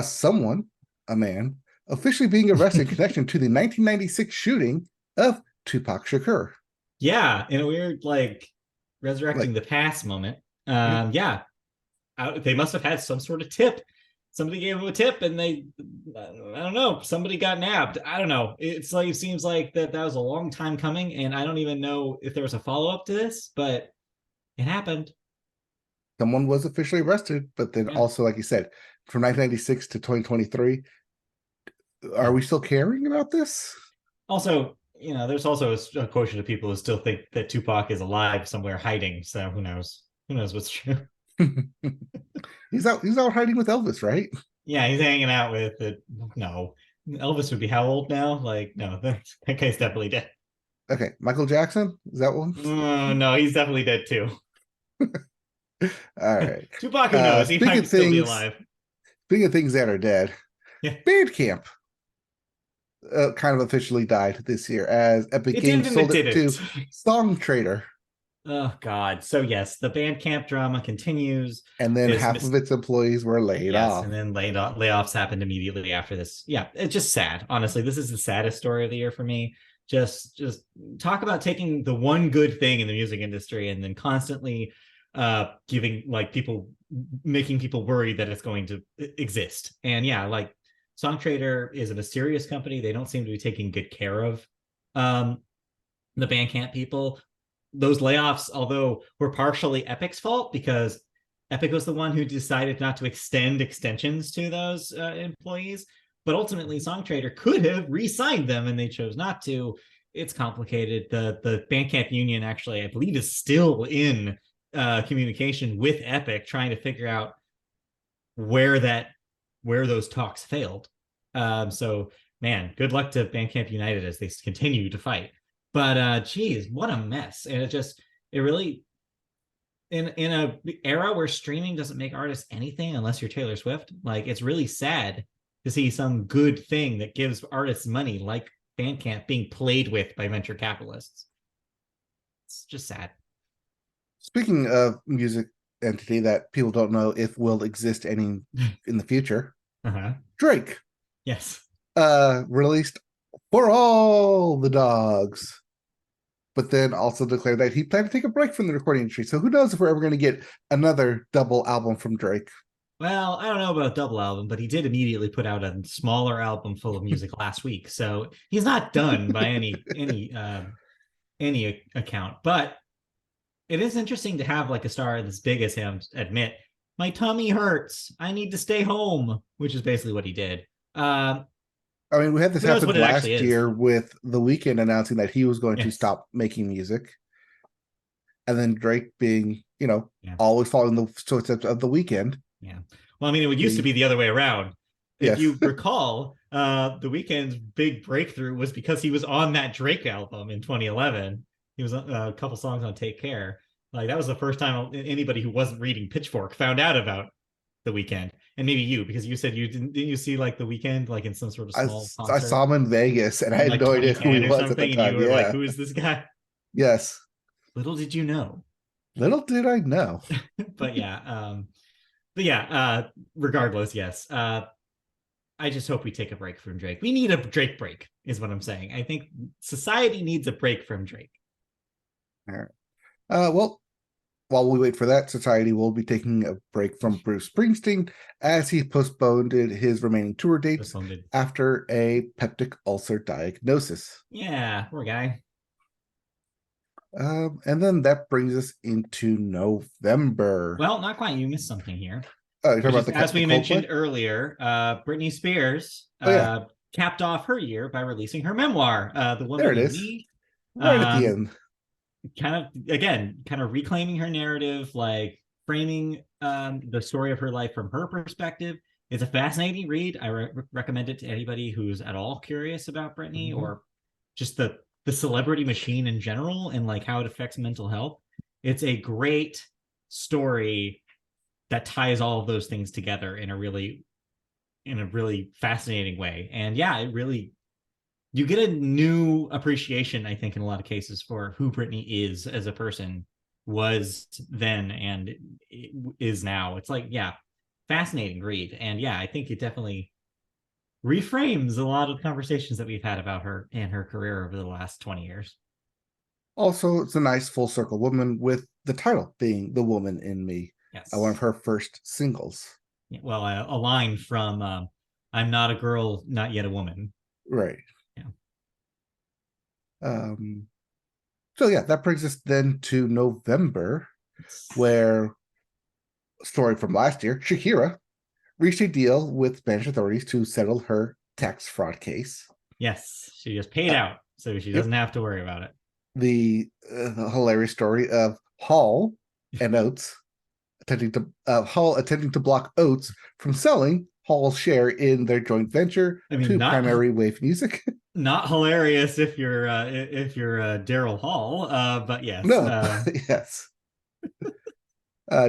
S1: someone, a man, officially being arrested in connection to the 1996 shooting of Tupac Shakur.
S2: Yeah. In a weird like resurrecting
S1: Like,
S2: the past moment.
S1: yeah,
S2: Yeah. They must have had some sort of tip. Somebody gave them a tip, and I don't know, somebody got nabbed. I don't know. It's like it seems like that was a long time coming, and I don't even know if there was a follow up to this, but it happened.
S1: someone was officially arrested, but then
S2: Yeah.
S1: also, like you said, from 1996 to 2023, are
S2: Yeah.
S1: we still caring about this?
S2: Also, there's also a quotient of people who still think that Tupac is alive somewhere hiding. So who knows? Who knows what's true?
S1: He's out hiding with Elvis, right?
S2: Yeah, he's hanging out with it. No, Elvis would be how old now? Like, no, that guy's definitely dead.
S1: Okay, Michael Jackson, is that one?
S2: No, he's definitely dead too.
S1: All right.
S2: Tupac, who knows? He might still be alive.
S1: Speaking of things that are dead,
S2: Yeah.
S1: Bandcamp kind of officially died this year as Epic
S2: It did
S1: Games
S2: and it
S1: sold it to
S2: didn't.
S1: Song Trader,
S2: Oh God. So yes, the Bandcamp drama continues.
S1: and then
S2: This
S1: half of its employees were laid
S2: Yes,
S1: off.
S2: and then layoffs happened immediately after this. Yeah, it's just sad. Honestly, this is the saddest story of the year for me. Just talk about taking the one good thing in the music industry and then constantly giving like people making people worry that it's going to exist. And yeah, like Song Trader is a mysterious company. They don't seem to be taking good care of um the Bandcamp people. Those layoffs, although were partially Epic's fault because Epic was the one who decided not to extend extensions to those employees, but ultimately Songtrader could have re-signed them and they chose not to. It's complicated. The Bandcamp union actually, I believe, is still in communication with Epic, trying to figure out where those talks failed. So man, good luck to Bandcamp United as they continue to fight. But geez, what a mess. And it really in a era where streaming doesn't make artists anything unless you're Taylor Swift, like it's really sad to see some good thing that gives artists money like Bandcamp being played with by venture capitalists. It's just sad.
S1: Speaking of music entity that people don't know if will exist any in the future,
S2: Uh-huh.
S1: Drake
S2: Yes.
S1: released for all the dogs. But then also declared that he planned to take a break from the recording industry. So who knows if we're ever going to get another double album from Drake.
S2: Well, I don't know about a double album, but he did immediately put out a smaller album full of music last week, so he's not done by any account. But it is interesting to have like a star as big as him admit, my tummy hurts, I need to stay home, which is basically what he did.
S1: I mean, we had this
S2: Who knows
S1: happen
S2: what it actually
S1: last
S2: is?
S1: year with The Weeknd announcing that he was going to
S2: Yes.
S1: stop making music. And then Drake being,
S2: Yeah.
S1: always following the footsteps of The Weeknd.
S2: Yeah. Well, I mean, it would used to
S1: The
S2: be the other way around. If
S1: Yes.
S2: you recall, The Weeknd's big breakthrough was because he was on that Drake album in 2011. He was a couple songs on Take Care. Like that was the first time anybody who wasn't reading Pitchfork found out about The Weeknd, and maybe you, because you said you didn't you see like The Weeknd like in some sort of
S1: I,
S2: small
S1: I
S2: concert
S1: saw him in Vegas and I
S2: in
S1: had
S2: like
S1: no idea who he
S2: 2010 or
S1: was at the
S2: something, and you
S1: time.
S2: were like,
S1: Yeah.
S2: "Who is this guy?"
S1: Yes.
S2: Little did you know.
S1: Little did I know.
S2: But yeah, but yeah, regardless, yes. I just hope we take a break from Drake. We need a Drake break, is what I'm saying. I think society needs a break from Drake.
S1: All right. Well, while we wait for that, society will be taking a break from Bruce Springsteen as he postponed his remaining tour dates
S2: Postponed.
S1: after a peptic ulcer diagnosis.
S2: Yeah, poor guy.
S1: And then that brings us into November.
S2: Well, not quite. You missed something here,
S1: Oh, you're talking
S2: which
S1: about
S2: is as
S1: the
S2: we mentioned
S1: Coldplay?
S2: earlier. Britney Spears
S1: Oh yeah,
S2: capped off her year by releasing her memoir, "The
S1: there
S2: Woman
S1: it
S2: in
S1: is,
S2: Me."
S1: right at the
S2: Um,
S1: end.
S2: kind of again kind of reclaiming her narrative, like framing the story of her life from her perspective. It's a fascinating read. I recommend it to anybody who's at all curious about Britney,
S1: Mhm.
S2: or just the celebrity machine in general and like how it affects mental health. It's a great story that ties all of those things together in a really fascinating way. And yeah, it really, you get a new appreciation, I think, in a lot of cases for who Britney is as a person, was then and is now. It's like, yeah, fascinating read. And yeah, I think it definitely reframes a lot of conversations that we've had about her and her career over the last 20 years.
S1: Also, it's a nice full circle woman with the title being "The Woman in Me," one of
S2: Yes.
S1: her first singles.
S2: Well, a line from I'm not a girl, not yet a woman.
S1: Right.
S2: Yeah.
S1: Um, so yeah, that brings us then to November, where story from last year, Shakira reached a deal with Spanish authorities to settle her tax fraud case.
S2: Yes, she just paid
S1: Uh,
S2: out, so she
S1: yep,
S2: doesn't have to worry about it.
S1: the hilarious story of Hall and Oates Hall attempting to block Oates from selling Hall's share in their joint venture
S2: I mean,
S1: to Primary Wave Music.
S2: not hilarious if you're Daryl Hall, but yes,
S1: No, yes,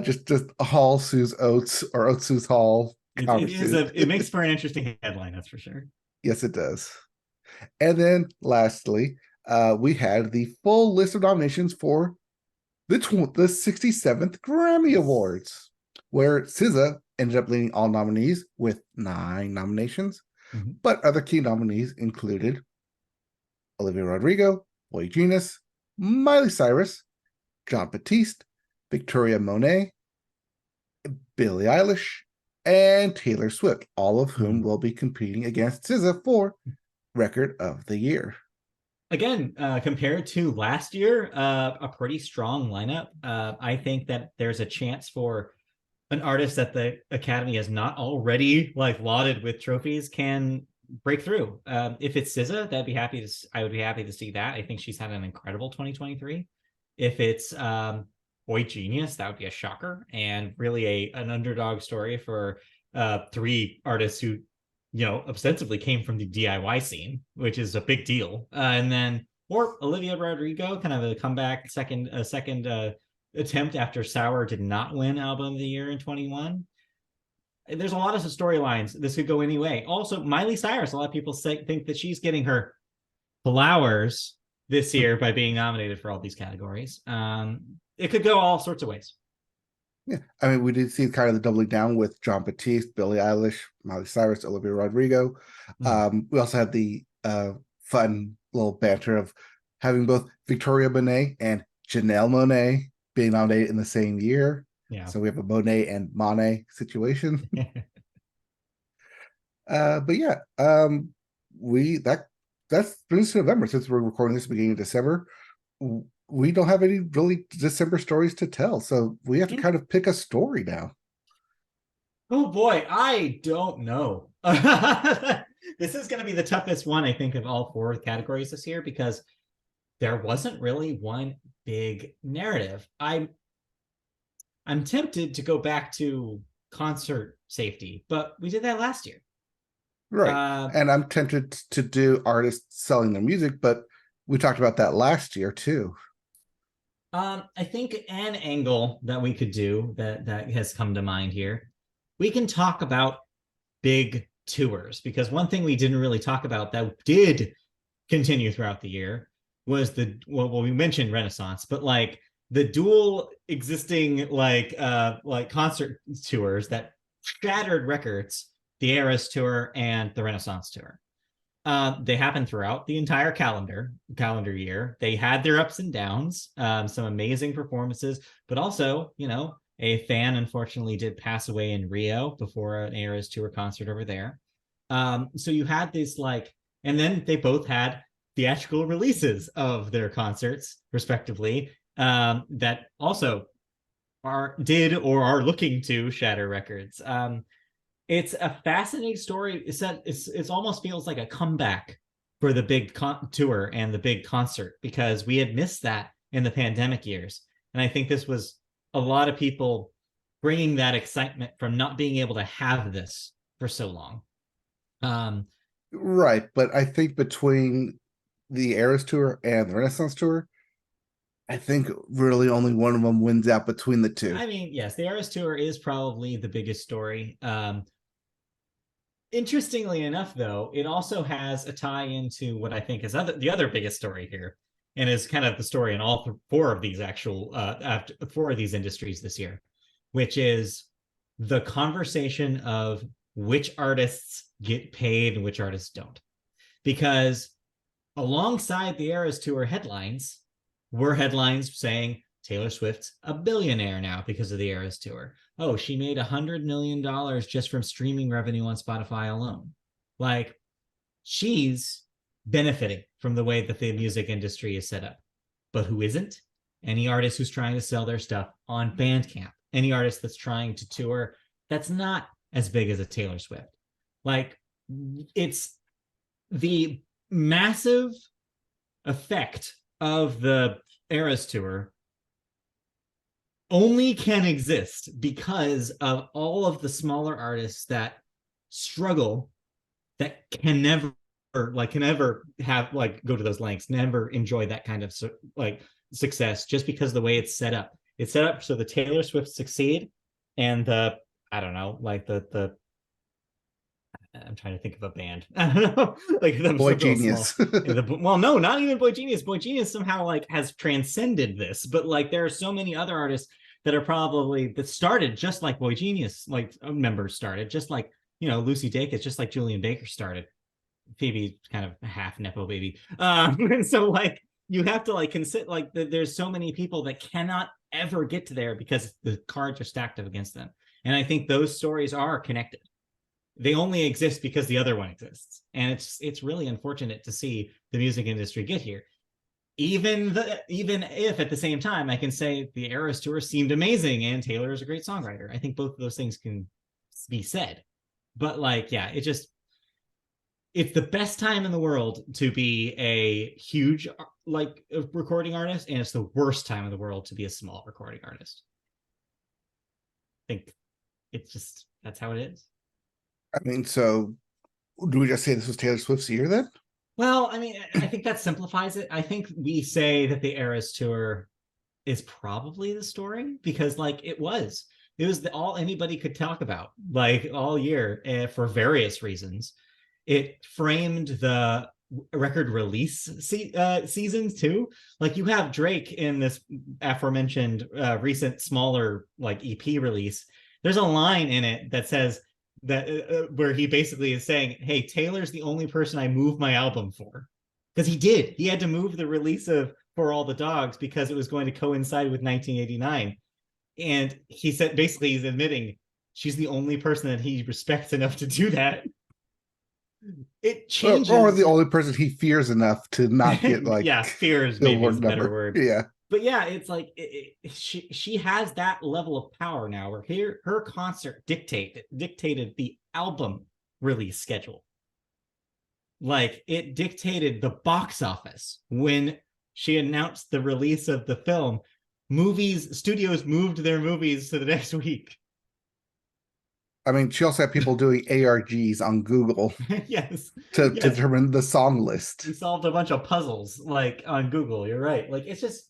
S1: just Hall sues Oates or Oates sues Hall countersuit.
S2: it makes for an interesting headline, that's for sure.
S1: Yes, it does. And then lastly, we had the full list of nominations for the 67th Grammy Awards, where SZA ended up leading all nominees with 9 nominations,
S2: Mhm.
S1: but other key nominees included Olivia Rodrigo, Boy Genius, Miley Cyrus, John Batiste, Victoria Monet, Billie Eilish, and Taylor Swift, all of whom
S2: Mhm.
S1: will be competing against SZA for Record of the Year.
S2: Again, compared to last year, a pretty strong lineup. I think that there's a chance for an artist that the Academy has not already like lauded with trophies can break through. If it's SZA, I would be happy to see that. I think she's had an incredible 2023. If it's Boy Genius, that would be a shocker and really an underdog story for three artists who ostensibly came from the DIY scene, which is a big deal. And then or Olivia Rodrigo, kind of a comeback second attempt after Sour did not win Album of the Year in 21. There's a lot of storylines. This could go any way. Also, Miley Cyrus, a lot of people think that she's getting her flowers this year by being nominated for all these categories. It could go all sorts of ways.
S1: Yeah, I mean, we did see kind of the doubling down with John Batiste, Billie Eilish, Miley Cyrus, Olivia Rodrigo.
S2: Mm.
S1: We also had the fun little banter of having both Victoria Monet and Janelle Monet being nominated in the same year.
S2: Yeah.
S1: So we have a Monet and Monet situation. But yeah, we that's brings to November since we're recording this beginning of December. We don't have any really December stories to tell, so we have to kind of pick a story now.
S2: Oh boy, I don't know. This is going to be the toughest one, I think, of all four categories this year because there wasn't really one big narrative. I'm tempted to go back to concert safety, but we did that last year.
S1: Right.
S2: Uh,
S1: And I'm tempted to do artists selling their music, but we talked about that last year too.
S2: I think an angle that we could do that has come to mind here, we can talk about big tours because one thing we didn't really talk about that did continue throughout the year was well we mentioned Renaissance, but like the dual existing like concert tours that shattered records, the Eras tour and the Renaissance tour. They happened throughout the entire calendar year. They had their ups and downs, some amazing performances, but also, a fan unfortunately did pass away in Rio before an Eras tour concert over there. So you had this and then they both had theatrical releases of their concerts, respectively, that also did or are looking to shatter records. It's a fascinating story. It's almost feels like a comeback for the big tour and the big concert because we had missed that in the pandemic years, and I think this was a lot of people bringing that excitement from not being able to have this for so long.
S1: Right. But I think between the Eras Tour and the Renaissance Tour, I think really only one of them wins out between the two.
S2: I mean, yes, the Eras tour is probably the biggest story. Interestingly enough, though, it also has a tie into what I think is the other biggest story here, and is kind of the story in all four of these four of these industries this year, which is the conversation of which artists get paid and which artists don't. Because alongside the Eras Tour headlines were headlines saying Taylor Swift's a billionaire now because of the Eras Tour. Oh, she made $100 million just from streaming revenue on Spotify alone. Like, she's benefiting from the way that the music industry is set up. But who isn't? Any artist who's trying to sell their stuff on Bandcamp. Any artist that's trying to tour that's not as big as a Taylor Swift. Like, it's the massive effect of the Eras Tour only can exist because of all of the smaller artists that struggle, that can never have go to those lengths, never enjoy that kind of success, just because of the way it's set up. It's set up so the Taylor Swift succeed, and the I don't know, the I'm trying to think of a band. I don't know, like them
S1: Boy
S2: so
S1: Genius.
S2: well, no, not even Boy Genius. Boy Genius somehow has transcended this, but there are so many other artists that are probably that started just like Boy Genius, members started, just like Lucy Dacus, just like Julian Baker started. Phoebe kind of half nepo baby, and so you have to consider there's so many people that cannot ever get to there because the cards are stacked up against them, and I think those stories are connected. They only exist because the other one exists, and it's really unfortunate to see the music industry get here. Even if at the same time I can say the Eras tour seemed amazing and Taylor is a great songwriter. I think both of those things can be said, but it's the best time in the world to be a huge recording artist, and it's the worst time in the world to be a small recording artist. I think it's just that's how it is.
S1: I mean, so do we just say this was Taylor Swift's year then?
S2: Well, I mean, I think that simplifies it. I think we say that the Eras tour is probably the story because it was all anybody could talk about all year, for various reasons. It framed the record release seasons too. You have Drake in this aforementioned recent smaller EP release. There's a line in it that says that where he basically is saying, hey, Taylor's the only person I move my album for. because he did. He had to move the release of For All the Dogs because it was going to coincide with 1989. And he said basically he's admitting she's the only person that he respects enough to do that. It
S1: Or
S2: changes.
S1: the only person he fears enough to not get like
S2: Yeah, fears maybe is
S1: Billboard
S2: a better
S1: number.
S2: word.
S1: Yeah.
S2: But yeah, it's like she has that level of power now where her concert dictated the album release schedule. Like it dictated the box office when she announced the release of the film. Movies studios moved their movies to the next week.
S1: I mean, she also had people doing ARGs on Google
S2: Yes,
S1: to
S2: yes,
S1: determine the song list.
S2: we solved a bunch of puzzles like on Google. You're right. Like it's just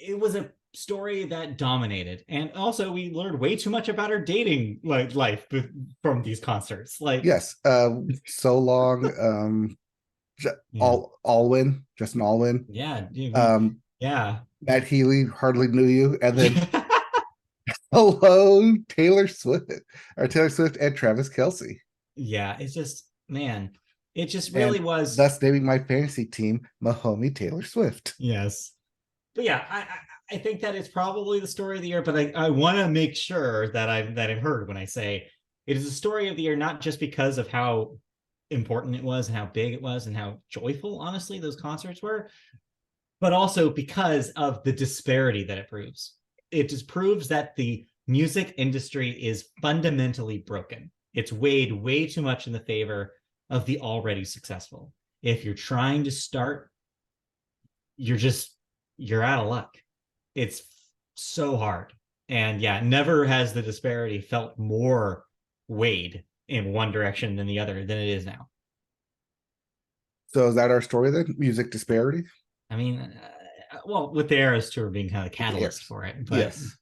S2: it was a story that dominated, and also we learned way too much about her dating like life from these concerts. Like
S1: Yes. So long.
S2: yeah,
S1: Alwyn, Justin Alwyn.
S2: yeah,
S1: Um,
S2: yeah.
S1: Matt Healy hardly knew you, and then hello, Taylor Swift and Travis Kelsey,
S2: Yeah, it's just man, it just really
S1: and
S2: was.
S1: thus naming my fantasy team Mahomie Taylor Swift.
S2: Yes, but yeah, I think that it's probably the story of the year. But I want to make sure that I'm heard when I say it is a story of the year, not just because of how important it was and how big it was and how joyful, honestly, those concerts were, but also because of the disparity that it proves. It just proves that the music industry is fundamentally broken. It's weighed way too much in the favor of the already successful. If you're trying to start, you're out of luck. It's so hard. And yeah, never has the disparity felt more weighed in one direction than the other than it is now.
S1: So is that our story then? Music disparity?
S2: I mean, well, with the Eras tour being kind of the
S1: With the
S2: catalyst
S1: airs.
S2: for it, but
S1: Yes.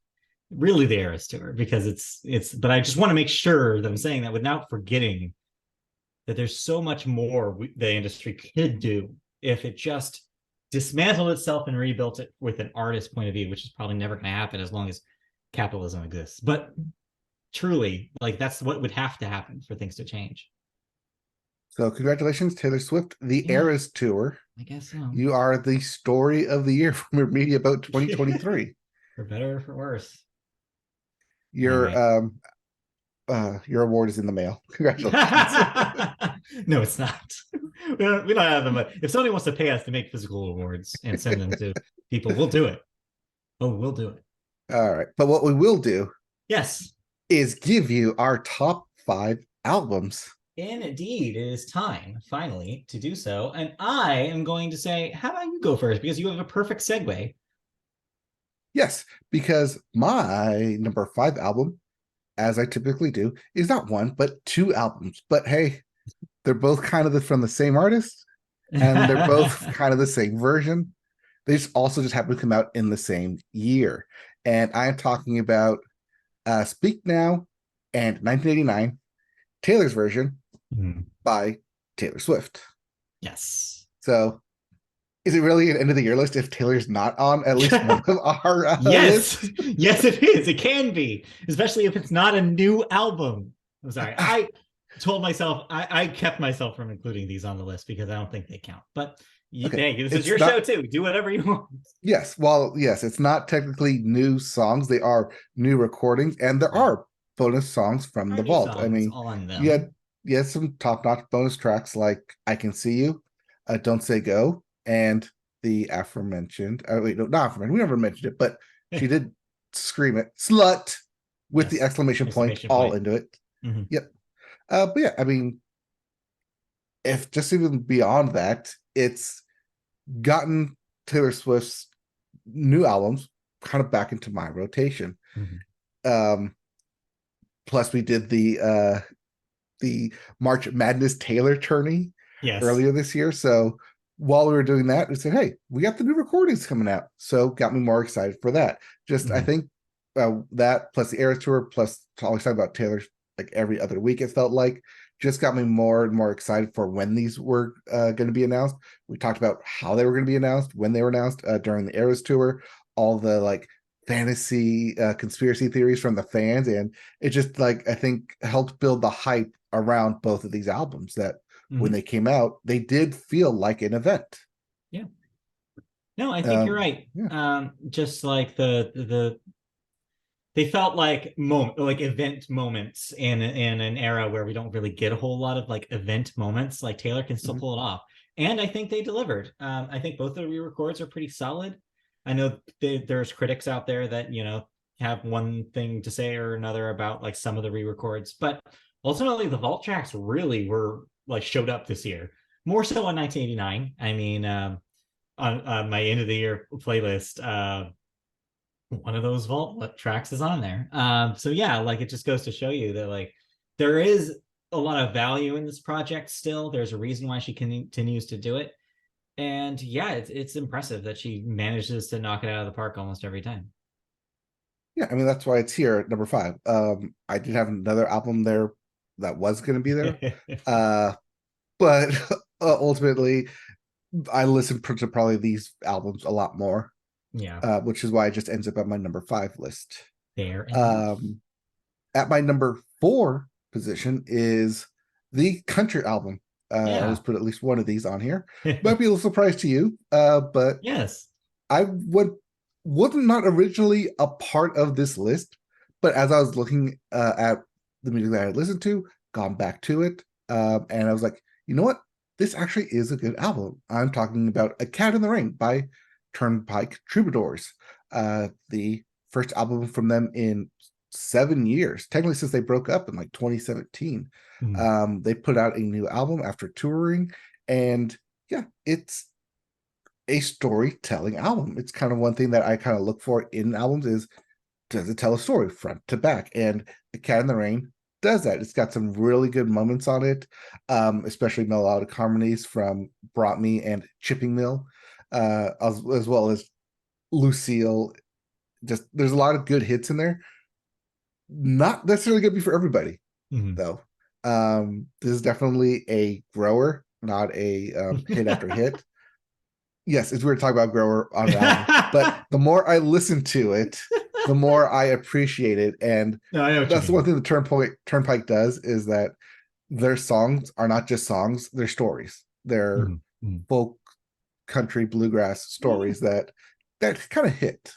S2: really the Eras tour because it's. But I just want to make sure that I'm saying that without forgetting that there's so much more the industry could do if it just dismantled itself and rebuilt it with an artist point of view, which is probably never going to happen as long as capitalism exists. But truly, like that's what would have to happen for things to change.
S1: So congratulations, Taylor Swift, the
S2: Yeah,
S1: Eras Tour.
S2: I guess so.
S1: You are the story of the year from your Media Boat 2023.
S2: For better or for worse. All
S1: Your
S2: right.
S1: your award is in the mail. Congratulations.
S2: No, it's not. We don't have them. If somebody wants to pay us to make physical awards and send them to people, we'll do it. Oh, we'll do it.
S1: All right. But what we will do
S2: Yes.
S1: is give you our top 5 albums.
S2: Indeed, it is time finally to do so. And I am going to say, how about you go first? Because you have a perfect segue.
S1: Yes, because my number 5 album, as I typically do, is not one, but 2 albums. But hey, they're both kind of from the same artist, and they're both kind of the same version. They just also just happen to come out in the same year. And I'm talking about Speak Now and 1989, Taylor's version by Taylor Swift.
S2: Yes.
S1: So is it really an end of the year list if Taylor's not on at least one of our
S2: Yes.
S1: lists?
S2: Yes, it is. It can be, especially if it's not a new album. I'm sorry. I told myself, I kept myself from including these on the list because I don't think they count. But
S1: Okay.
S2: hey, this is
S1: It's
S2: your
S1: not,
S2: show too. Do whatever you want.
S1: yes, well, yes, it's not technically new songs. They are new recordings, and there
S2: Yeah.
S1: are bonus songs from
S2: There
S1: the
S2: are new
S1: vault. I
S2: songs
S1: mean,
S2: on
S1: you
S2: them.
S1: had you had some top-notch bonus tracks like I Can See You, Don't Say Go, and the aforementioned, wait, no, not aforementioned, we never mentioned it, but she did scream it, slut, with the
S2: Yes.
S1: exclamation point
S2: Exclamation
S1: all
S2: point.
S1: into it.
S2: Mm-hmm.
S1: Yep. But yeah, I mean, if just even beyond that, it's gotten Taylor Swift's new albums kind of back into my rotation.
S2: Mm-hmm.
S1: Um, plus we did the March Madness Taylor tourney
S2: Yes.
S1: earlier this year. So while we were doing that, we said, hey, we got the new recordings coming out. So got me more excited for that. Just, I
S2: Mm-hmm.
S1: think that plus the Eras Tour, plus always talking about Taylor like every other week, it felt like, just got me more and more excited for when these were going to be announced. We talked about how they were going to be announced, when they were announced during the Eras Tour, all the like fantasy conspiracy theories from the fans. And it just like, I think helped build the hype around both of these albums that when they came out, they did feel like an event.
S2: Yeah. No, I think you're right.
S1: Yeah.
S2: Just like the they felt like like event moments in an era where we don't really get a whole lot of like event moments. Like Taylor can still
S1: Mhm.
S2: pull it off, and I think they delivered. I think both the re-records are pretty solid. I know there's critics out there that have one thing to say or another about like some of the re-records, but ultimately the vault tracks really were like showed up this year more so on 1989. I mean, on my end of the year playlist, one of those vault tracks is on there. So yeah, like it just goes to show you that like there is a lot of value in this project still. There's a reason why she continues to do it. And yeah, it's impressive that she manages to knock it out of the park almost every time.
S1: Yeah, I mean that's why it's here at number 5. I did have another album there that was going to be there, uh, but ultimately I listened to probably these albums a lot more,
S2: Yeah,
S1: which is why it just ends up on my number 5 list.
S2: fair enough.
S1: At my number 4 position is the country album. I always
S2: Yeah.
S1: put at least one of these on here. Might be a little surprise to you, but
S2: Yes.
S1: I was not originally a part of this list, but as I was looking at the music that I had listened to, gone back to it, and I was like, you know what? This actually is a good album. I'm talking about A Cat in the Rain by Turnpike Troubadours, the first album from them in 7 years, technically since they broke up in like 2017.
S2: Mm.
S1: They put out a new album after touring, and yeah, it's a storytelling album. It's kind of one thing that I kind of look for in albums is, does it tell a story front to back? And The Cat in the Rain does that. It's got some really good moments on it, especially melodic harmonies from Brought Me and Chipping Mill, as well as Lucille. Just there's a lot of good hits in there. Not necessarily going to be for everybody,
S2: Mm.
S1: though. This is definitely a grower, not a hit after hit. Yes, it's weird to talk about grower on an album, but the more I listen to it, the more I appreciate it. And
S2: No, I know what you
S1: that's the one
S2: mean.
S1: thing the Turnpike does is that their songs are not just songs, they're stories. They're
S2: Mm. Mm.
S1: folk country bluegrass
S2: Yeah.
S1: stories that kind of hit.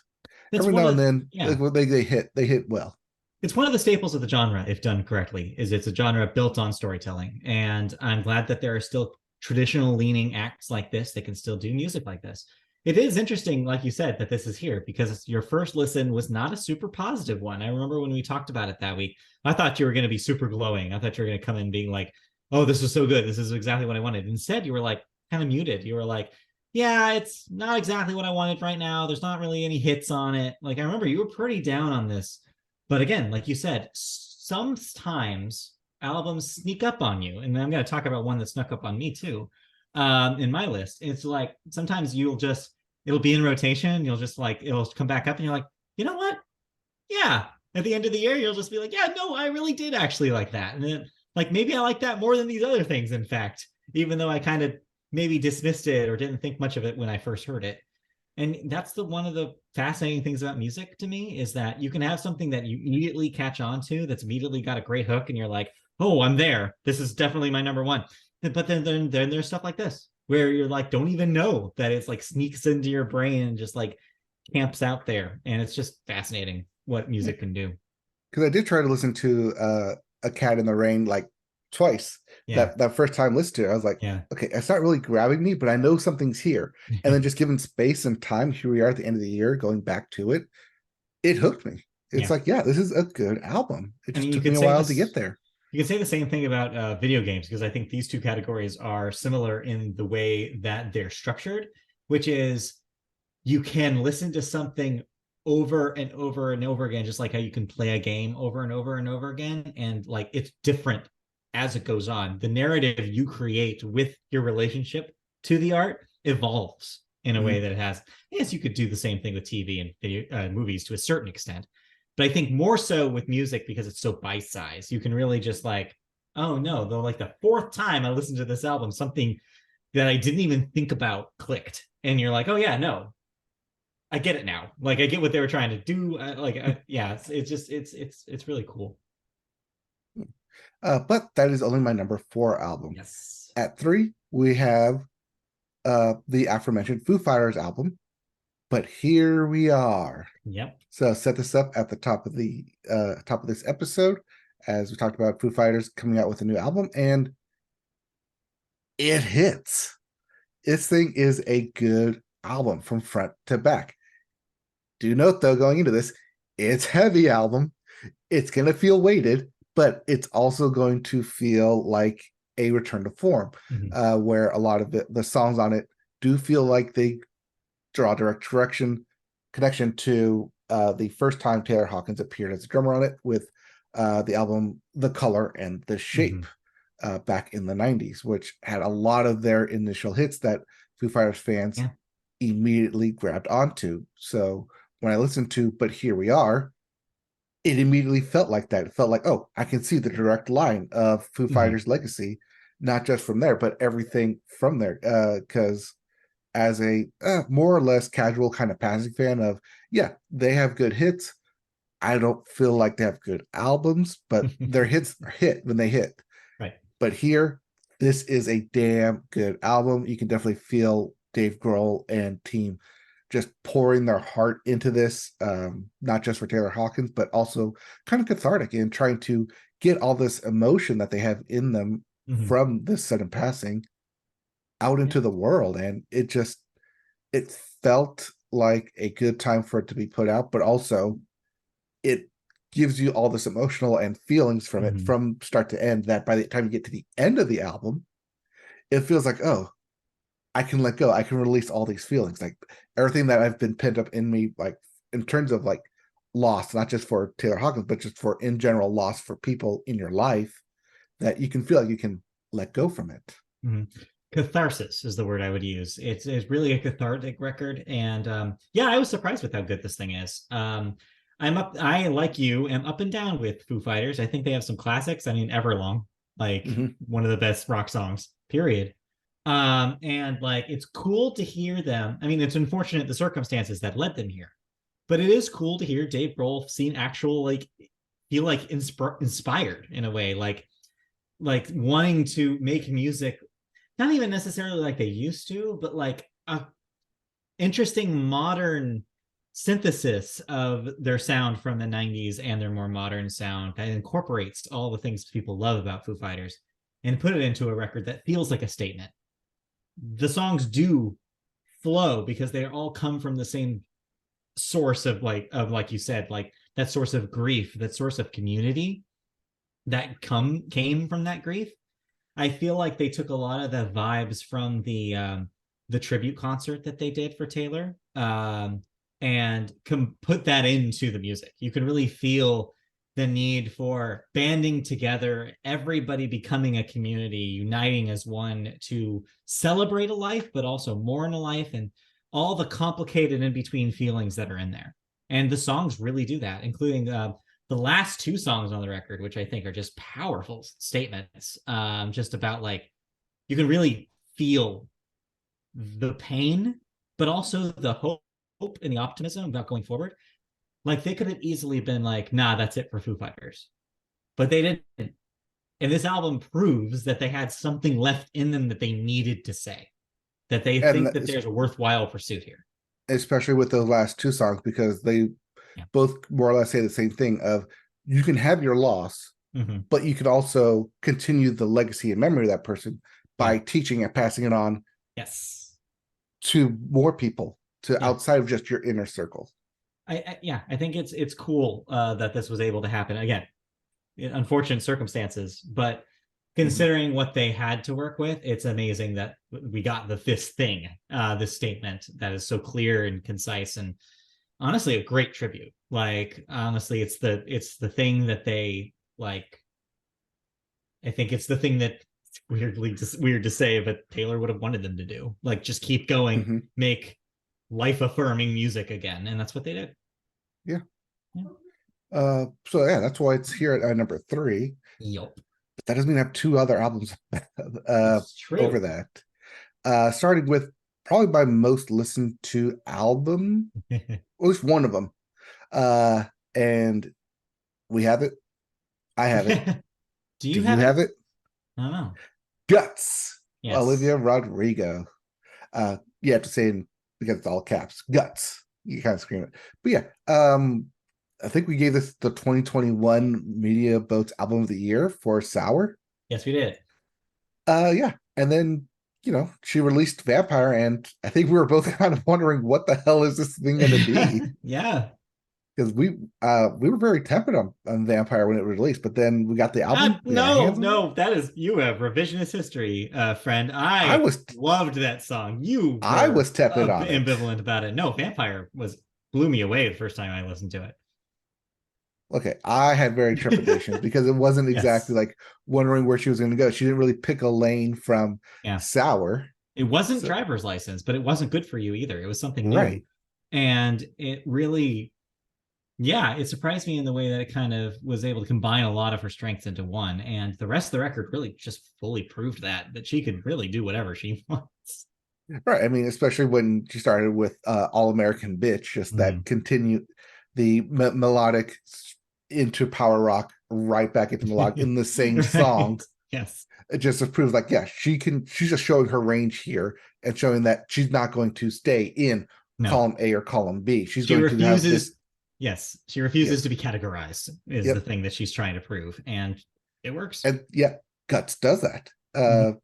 S2: That's
S1: Every
S2: one
S1: now and
S2: of
S1: then,
S2: yeah.
S1: like when they hit well.
S2: It's one of the staples of the genre, if done correctly, is it's a genre built on storytelling. And I'm glad that there are still traditional leaning acts like this that can still do music like this. It is interesting, like you said, that this is here because your first listen was not a super positive one. I remember when we talked about it that week, I thought you were going to be super glowing. I thought you were going to come in being like, oh, this is so good. This is exactly what I wanted. Instead, you were like kind of muted. You were like, yeah, it's not exactly what I wanted right now. There's not really any hits on it. Like, I remember you were pretty down on this, but again, like you said, sometimes albums sneak up on you. And I'm going to talk about one that snuck up on me too, in my list. It's like sometimes it'll be in rotation. You'll just like, it'll come back up and you're like, you know what? Yeah. At the end of the year, you'll just be like, yeah, no, I really did actually like that. And then, like, maybe I like that more than these other things, in fact, even though I kind of maybe dismissed it or didn't think much of it when I first heard it. And that's the one of the fascinating things about music to me is that you can have something that you immediately catch on to that's immediately got a great hook and you're like, oh, I'm there, this is definitely my number one. But then there's stuff like this where you're like, don't even know that it's like sneaks into your brain and just like camps out there, and it's just fascinating what music can do.
S1: Because I did try to listen to A Cat in the Rain like twice.
S2: Yeah.
S1: That first time listened to it, I was like,
S2: Yeah.
S1: okay, it's not really grabbing me, but I know something's here. And then just given space and time, here we are at the end of the year, going back to it, it hooked me. It's
S2: Yeah.
S1: like, yeah, this is a good album. It
S2: I
S1: just
S2: mean,
S1: took me a while to get there.
S2: you could say the same thing about video games because I think these two categories are similar in the way that they're structured, which is you can listen to something over and over and over again, just like how you can play a game over and over and over again. And like it's different as it goes on. The narrative you create with your relationship to the art evolves in a way
S1: Mhm.
S2: that it has. Yes, you could do the same thing with TV and video, movies to a certain extent. But I think more so with music because it's so bite sized, you can really just like, oh no, though, like the fourth time I listened to this album, something that I didn't even think about clicked. And you're like, oh yeah, no, I get it now. Like I get what they were trying to do. Yeah, it's just it's really cool.
S1: But that is only my number 4 album.
S2: Yes.
S1: At 3, we have the aforementioned Foo Fighters album. But here we are.
S2: Yep.
S1: So set this up at the top of this episode, as we talked about Foo Fighters coming out with a new album, and it hits. This thing is a good album from front to back. Do note though, going into this, it's heavy album. It's gonna feel weighted, but it's also going to feel like a return to form, where a lot of the songs on it do feel like they draw direct connection to the first time Taylor Hawkins appeared as a drummer on it with the album The Color and the Shape back in the 90s, which had a lot of their initial hits that Foo Fighters fans immediately grabbed onto. So when I listened to But Here We Are, it immediately felt like that. It felt like, oh, I can see the direct line of Foo Fighters' legacy, not just from there, but everything from there. Because as a more or less casual kind of passing fan of, yeah, they have good hits. I don't feel like they have good albums, but their hits are hit when they hit.
S2: Right.
S1: But here, this is a damn good album. You can definitely feel Dave Grohl and team just pouring their heart into this, not just for Taylor Hawkins, but also kind of cathartic in trying to get all this emotion that they have in them from this sudden passing out into the world. And it felt like a good time for it to be put out, but also it gives you all this emotional and feelings from it from start to end, that by the time you get to the end of the album, it feels like, oh, I can let go. I can release all these feelings, like everything that I've been pent up in me, like in terms of like loss, not just for Taylor Hawkins, but just for in general loss for people in your life, that you can feel like you can let go from it.
S2: Catharsis is the word I would use. It's really a cathartic record, and yeah, I was surprised with how good this thing is. I like you am up and down with Foo Fighters. I think they have some classics. I mean, Everlong, like one of the best rock songs, period. And like it's cool to hear them. I mean, it's unfortunate the circumstances that led them here, but it is cool to hear Dave Grohl seem actual like feel like inspired in a way, like wanting to make music, not even necessarily like they used to, but like a interesting modern synthesis of their sound from the 90s and their more modern sound that incorporates all the things people love about Foo Fighters and put it into a record that feels like a statement. The songs do flow because they all come from the same source of like you said, like that source of grief, that source of community that came from that grief. I feel like they took a lot of the vibes from the tribute concert that they did for Taylor, and put that into the music. You can really feel the need for banding together, everybody becoming a community, uniting as one to celebrate a life, but also mourn a life, and all the complicated in between feelings that are in there. And the songs really do that, including the last two songs on the record, which I think are just powerful statements, just about like you can really feel the pain, but also the hope and the optimism about going forward. Like they could have easily been like, nah, that's it for Foo Fighters. But they didn't. And this album proves that they had something left in them that they needed to say, that they
S1: And
S2: think that there's a worthwhile pursuit here.
S1: especially with those last two songs, because they
S2: Yeah.
S1: both more or less say the same thing of you can have your loss, but you can also continue the legacy and memory of that person by teaching and passing it on
S2: Yes.
S1: to more people, to outside of just your inner circle.
S2: I think it's cool that this was able to happen again. Unfortunate circumstances, but considering what they had to work with, it's amazing that we got this thing, this statement that is so clear and concise, and honestly a great tribute. Like honestly, it's the thing that they like. I think it's the thing that weirdly just weird to say, but Taylor would have wanted them to do. Like just keep going, make life affirming music again, and that's what they did.
S1: Yeah. So yeah, that's why it's here at number 3.
S2: Yep.
S1: But that doesn't mean I have two other albums over that. Starting with probably my most listened to album, at least one of them. And we have it. I have it.
S2: Do
S1: Do
S2: you
S1: you
S2: have it?
S1: have it?
S2: I don't know.
S1: Guts.
S2: Yes.
S1: Olivia Rodrigo. You have to say it because it's all caps. Guts. You kind of scream it. But yeah, I think we gave this the 2021 Media Boats Album of the Year for Sour.
S2: Yes, we did.
S1: Yeah. And then, she released Vampire, and I think we were both kind of wondering what the hell is this thing gonna be?
S2: Yeah.
S1: Because we were very tepid on Vampire when it was released, but then we got the album, we got our
S2: No,
S1: hands on it.
S2: no, that is you have revisionist history, friend.
S1: I
S2: I
S1: was
S2: loved that song. You
S1: I
S2: were
S1: was tepid on it.
S2: ambivalent about it. No, Vampire was blew me away the first time I listened to
S1: Okay, I had very trepidations
S2: it.
S1: because it wasn't exactly
S2: Yes.
S1: like wondering where she was going to go. She didn't really pick a lane from
S2: Yeah.
S1: Sour.
S2: It wasn't
S1: So,
S2: driver's license, but it wasn't good for you either. It was something new.
S1: right.
S2: And it really, yeah, it surprised me in the way that it kind of was able to combine a lot of her strengths into one. And the rest of the record really just fully proved that she could really do whatever she wants.
S1: Right. I mean, especially when she started with All American Bitch, just that
S2: Mhm.
S1: continued the melodic into power rock, right back into melodic in the same song.
S2: Right. Yes.
S1: It just proves like, yeah, she's just showing her range here and showing that she's not going to stay in
S2: No.
S1: column A or column B. She's
S2: She
S1: going to have
S2: refuses.
S1: this.
S2: Yes, she refuses to
S1: Yes.
S2: be categorized, is the
S1: Yep.
S2: thing that she's trying to prove. And it works.
S1: And yeah, Guts does that.
S2: Mhm.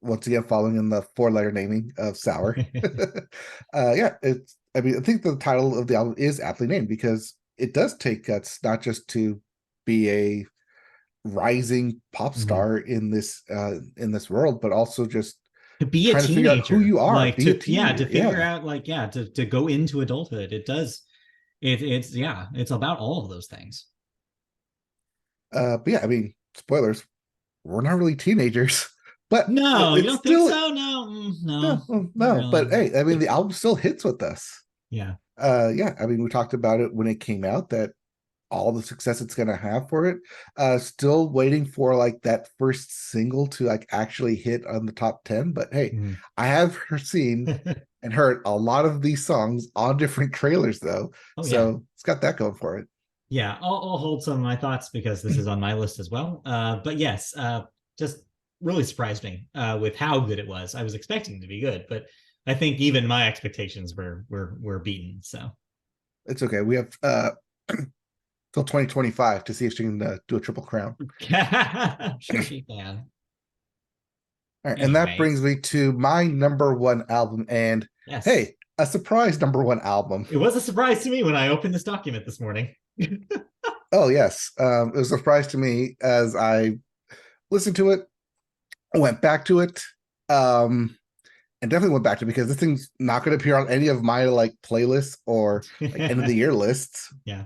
S1: Once again, following in the four-letter naming of Sour. Yeah, I mean, I think the title of the album is aptly named because it does take Guts not just to be a rising pop
S2: Mhm.
S1: star in this world, but also just
S2: To be a
S1: trying to figure out who
S2: teenager,
S1: you are,
S2: like
S1: be a
S2: to yeah, to
S1: teenager.
S2: figure
S1: Yeah.
S2: out like yeah, to go into adulthood. It does. It's yeah, it's about all of those things.
S1: But yeah, I mean, spoilers, we're not really teenagers, but
S2: No, you
S1: it's
S2: don't think
S1: still
S2: so? No,
S1: no,
S2: no,
S1: well,
S2: not
S1: no. But
S2: really.
S1: hey, I mean, the album still hits with us.
S2: Yeah.
S1: Yeah, I mean, we talked about it when it came out that all the success it's going to have for it. Still waiting for like that first single to like actually hit on the top 10. But hey,
S2: Mhm.
S1: I have seen and heard a lot of these songs on different trailers though.
S2: Oh yeah.
S1: So it's got that going for it.
S2: Yeah, I'll hold some of my thoughts because this is on my list as well. But yes, just really surprised me with how good it was. I was expecting it to be good, but I think even my expectations were beaten. So
S1: It's okay. We have till 2025 to see if she can do a triple crown.
S2: I'm sure she can.
S1: All right, and that
S2: Anyway,
S1: brings me to my number one album. And
S2: yes,
S1: hey, a surprise number one album.
S2: it was a surprise to me when I opened this document this morning.
S1: Oh yes, it was a surprise to me as I listened to it, went back to it, um, and definitely went back to it because this thing's not going to appear on any of my like playlists or like end of the year lists.
S2: Yeah.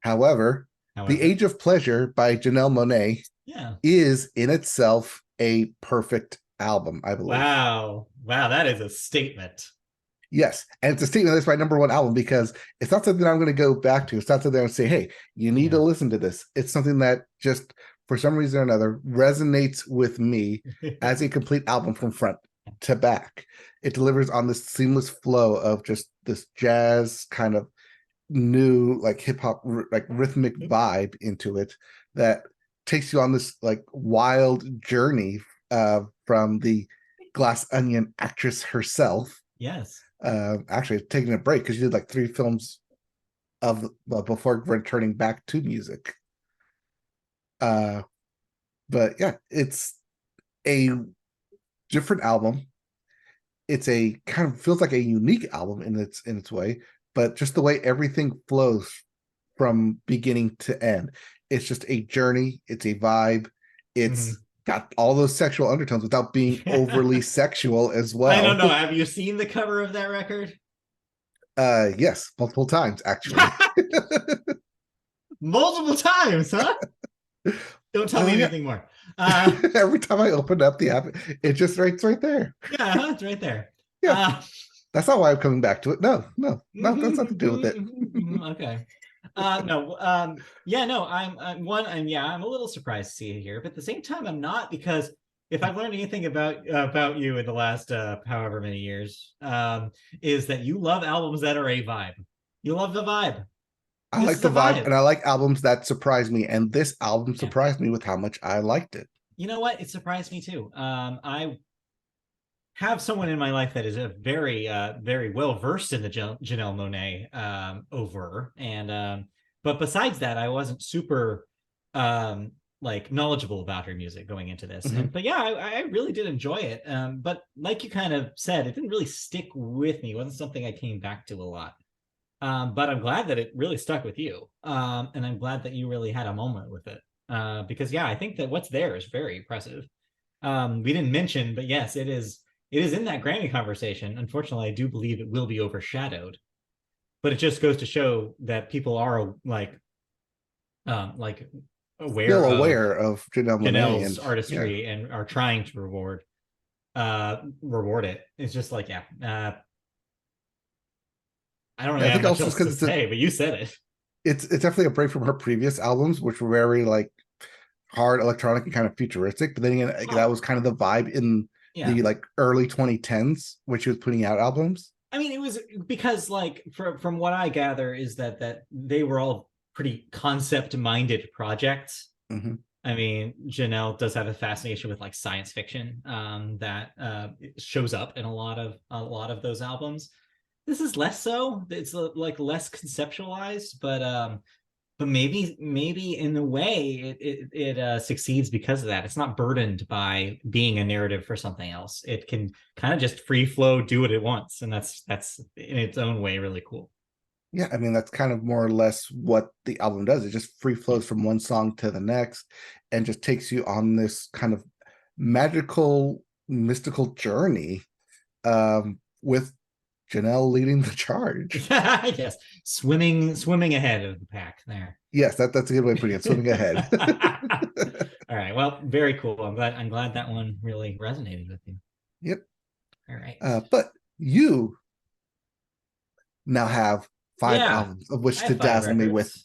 S1: However, The
S2: However,
S1: Age of Pleasure by Janelle Monáe
S2: yeah.
S1: is in itself a perfect album, I believe.
S2: Wow. Wow, that is a statement.
S1: Yes, and it's a statement that's my number one album because it's not something I'm going to go back to. It's not something I'm going to say, hey, you need to
S2: Yeah.
S1: listen to this. It's something that just, for some reason or another, resonates with me as a complete album from front to back. It delivers on this seamless flow of just this jazz kind of new, like hip hop, like rhythmic vibe into it that takes you on this like wild journey from the Glass Onion actress herself,
S2: Yes.
S1: actually taking a break because she did like three films of before returning back to music. Uh, but yeah, it's a different album. It's a kind of feels like a unique album in its way, but just the way everything flows from beginning to end. It's just a journey. It's a vibe. It's
S2: Mhm.
S1: got all those sexual undertones without being overly sexual as
S2: I don't
S1: well.
S2: know. Have you seen the cover of that record?
S1: Yes, multiple times actually.
S2: Multiple times, huh? Don't tell me
S1: Yeah.
S2: anything more. Uh,
S1: Every time I open up the app, it just writes right there.
S2: yeah, huh? It's right there.
S1: Yeah,
S2: Uh,
S1: that's not why I'm coming back to it. No, no, no, that's nothing to do with it.
S2: okay. No, yeah, no, I'm one, and yeah, I'm a little surprised to see it here, but at the same time, I'm not because if I've learned anything about you in the last however many years, is that you love albums that are a vibe. You love the vibe.
S1: I
S2: This
S1: like
S2: is
S1: the
S2: a
S1: vibe, and
S2: vibe.
S1: I like albums that surprise me. And this album
S2: Yeah.
S1: surprised me with how much I liked it.
S2: You know what? It surprised me too. I have someone in my life that is a very well versed in the Janelle Monáe over, and but besides that, I wasn't super um like knowledgeable about her music going into this.
S1: Mm-hmm.
S2: And but yeah, I really did enjoy it. But like you kind of said, it didn't really stick with me. It wasn't something I came back to a lot. But I'm glad that it really stuck with you. And I'm glad that you really had a moment with it. Because yeah, I think that what's there is very impressive. We didn't mention, but yes, it is in that Grammy conversation. Unfortunately, I do believe it will be overshadowed. But it just goes to show that people are like aware
S1: Still
S2: of
S1: aware of Janelle Monáe,
S2: Janelle's
S1: and yeah,
S2: artistry and are trying to reward it. It's just like, yeah, I don't
S1: yeah.
S2: really
S1: I
S2: have
S1: think
S2: much
S1: also just
S2: else to
S1: because
S2: say, but you said it.
S1: it's definitely a break from her previous albums, which were very like hard electronic and kind of futuristic. But then again, like, that
S2: Oh,
S1: was kind of the vibe in
S2: yeah.
S1: the like early 2010s, which she was putting out albums.
S2: I mean, it was because like from what I gather is that they were all pretty concept minded projects.
S1: Mm-hmm.
S2: I mean, Janelle does have a fascination with like science fiction that shows up in a lot of those albums. This is less so. It's like less conceptualized, but maybe in a way it succeeds because of that. It's not burdened by being a narrative for something else. It can kind of just free flow, do what it wants, and that's in its own way really cool.
S1: Yeah, I mean that's kind of more or less what the album does. It just free
S2: Yeah.
S1: flows from one song to the next and just takes you on this kind of magical, mystical journey with Janelle leading the charge.
S2: Yes, swimming ahead of the pack there.
S1: Yes, that's a good way of putting it. Swimming ahead.
S2: All right, well, very cool. I'm glad that one really resonated with you.
S1: Yep.
S2: All right.
S1: But you now have five
S2: Yeah,
S1: albums of
S2: I
S1: which to
S2: have five
S1: dazzle me with.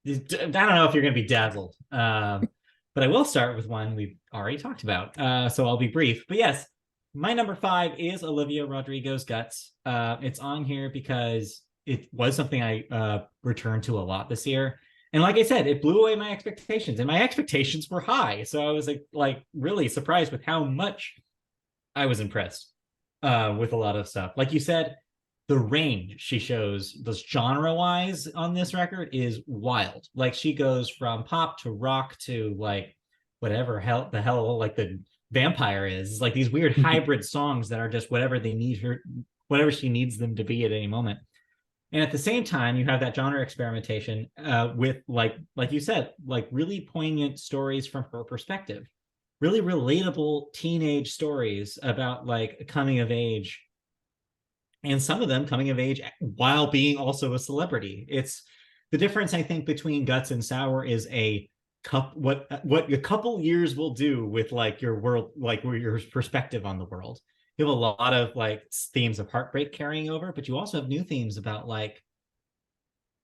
S2: records. I don't know if you're going to be dazzled, but I will start with one we've already talked about. So I'll be brief. But yes, my number five is Olivia Rodrigo's Guts. It's on here because it was something I returned to a lot this year. And like I said, it blew away my expectations, and my expectations were high. So I was like really surprised with how much I was impressed with a lot of stuff. Like you said, the range she shows, this genre wise on this record is wild. Like she goes from pop to rock to like whatever hell the hell like the vampire is. Like these weird hybrid songs that are just whatever they need her, whatever she needs them to be at any moment. And at the same time, you have that genre experimentation with like you said, like really poignant stories from her perspective, really relatable teenage stories about like coming of age, and some of them coming of age while being also a celebrity. It's the difference I think between Guts and Sour is a cup what a couple years will do with like your world, like your perspective on the world. You have a lot of like themes of heartbreak carrying over, but you also have new themes about like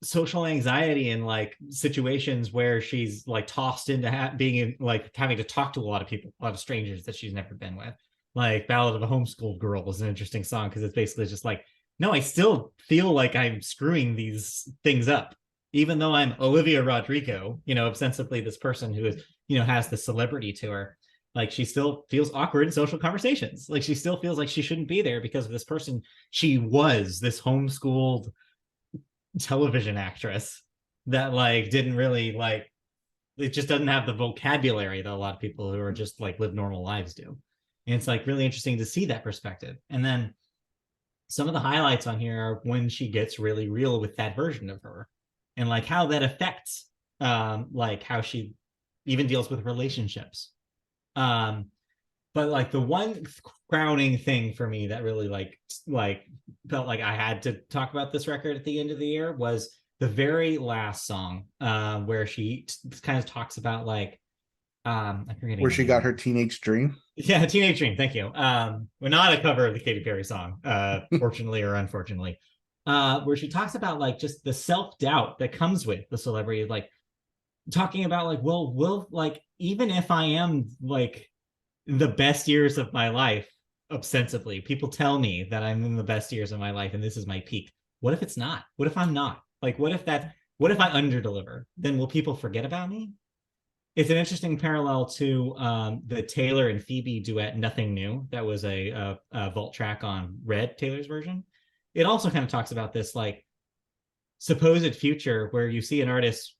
S2: social anxiety and like situations where she's like tossed into being in, like having to talk to a lot of people, a lot of strangers that she's never been with. Like Ballad of a Homeschooled Girl was an interesting song because it's basically just like, no, I still feel like I'm screwing these things up, even though I'm Olivia Rodrigo, ostensibly this person who is, has the celebrity to her. Like she still feels awkward in social conversations. Like she still feels like she shouldn't be there because of this person. She was this homeschooled television actress that like didn't really like, it just doesn't have the vocabulary that a lot of people who are just like live normal lives do. And it's like really interesting to see that perspective. And then some of the highlights on here are when she gets really real with that version of her and like how that affects like how she even deals with relationships. um but like the one crowning thing for me that really like felt like I had to talk about this record at the end of the year was the very last song, where she kind of talks about like I'm forgetting
S1: Where
S2: the
S1: she
S2: name
S1: got
S2: of
S1: her
S2: it.
S1: teenage dream.
S2: Yeah, Teenage Dream. Thank you. We're not a cover of the Katy Perry song, fortunately or unfortunately. Where she talks about like just the self doubt that comes with the celebrity, like talking about like, well, will like even if I am like the best years of my life, ostensibly, people tell me that I'm in the best years of my life and this is my peak. What if it's not? What if I'm not? Like, What if I underdeliver? Then will people forget about me? It's an interesting parallel to the Taylor and Phoebe duet "Nothing New." That was a vault track on Red, Taylor's version. It also kind of talks about this like supposed future where you see an artist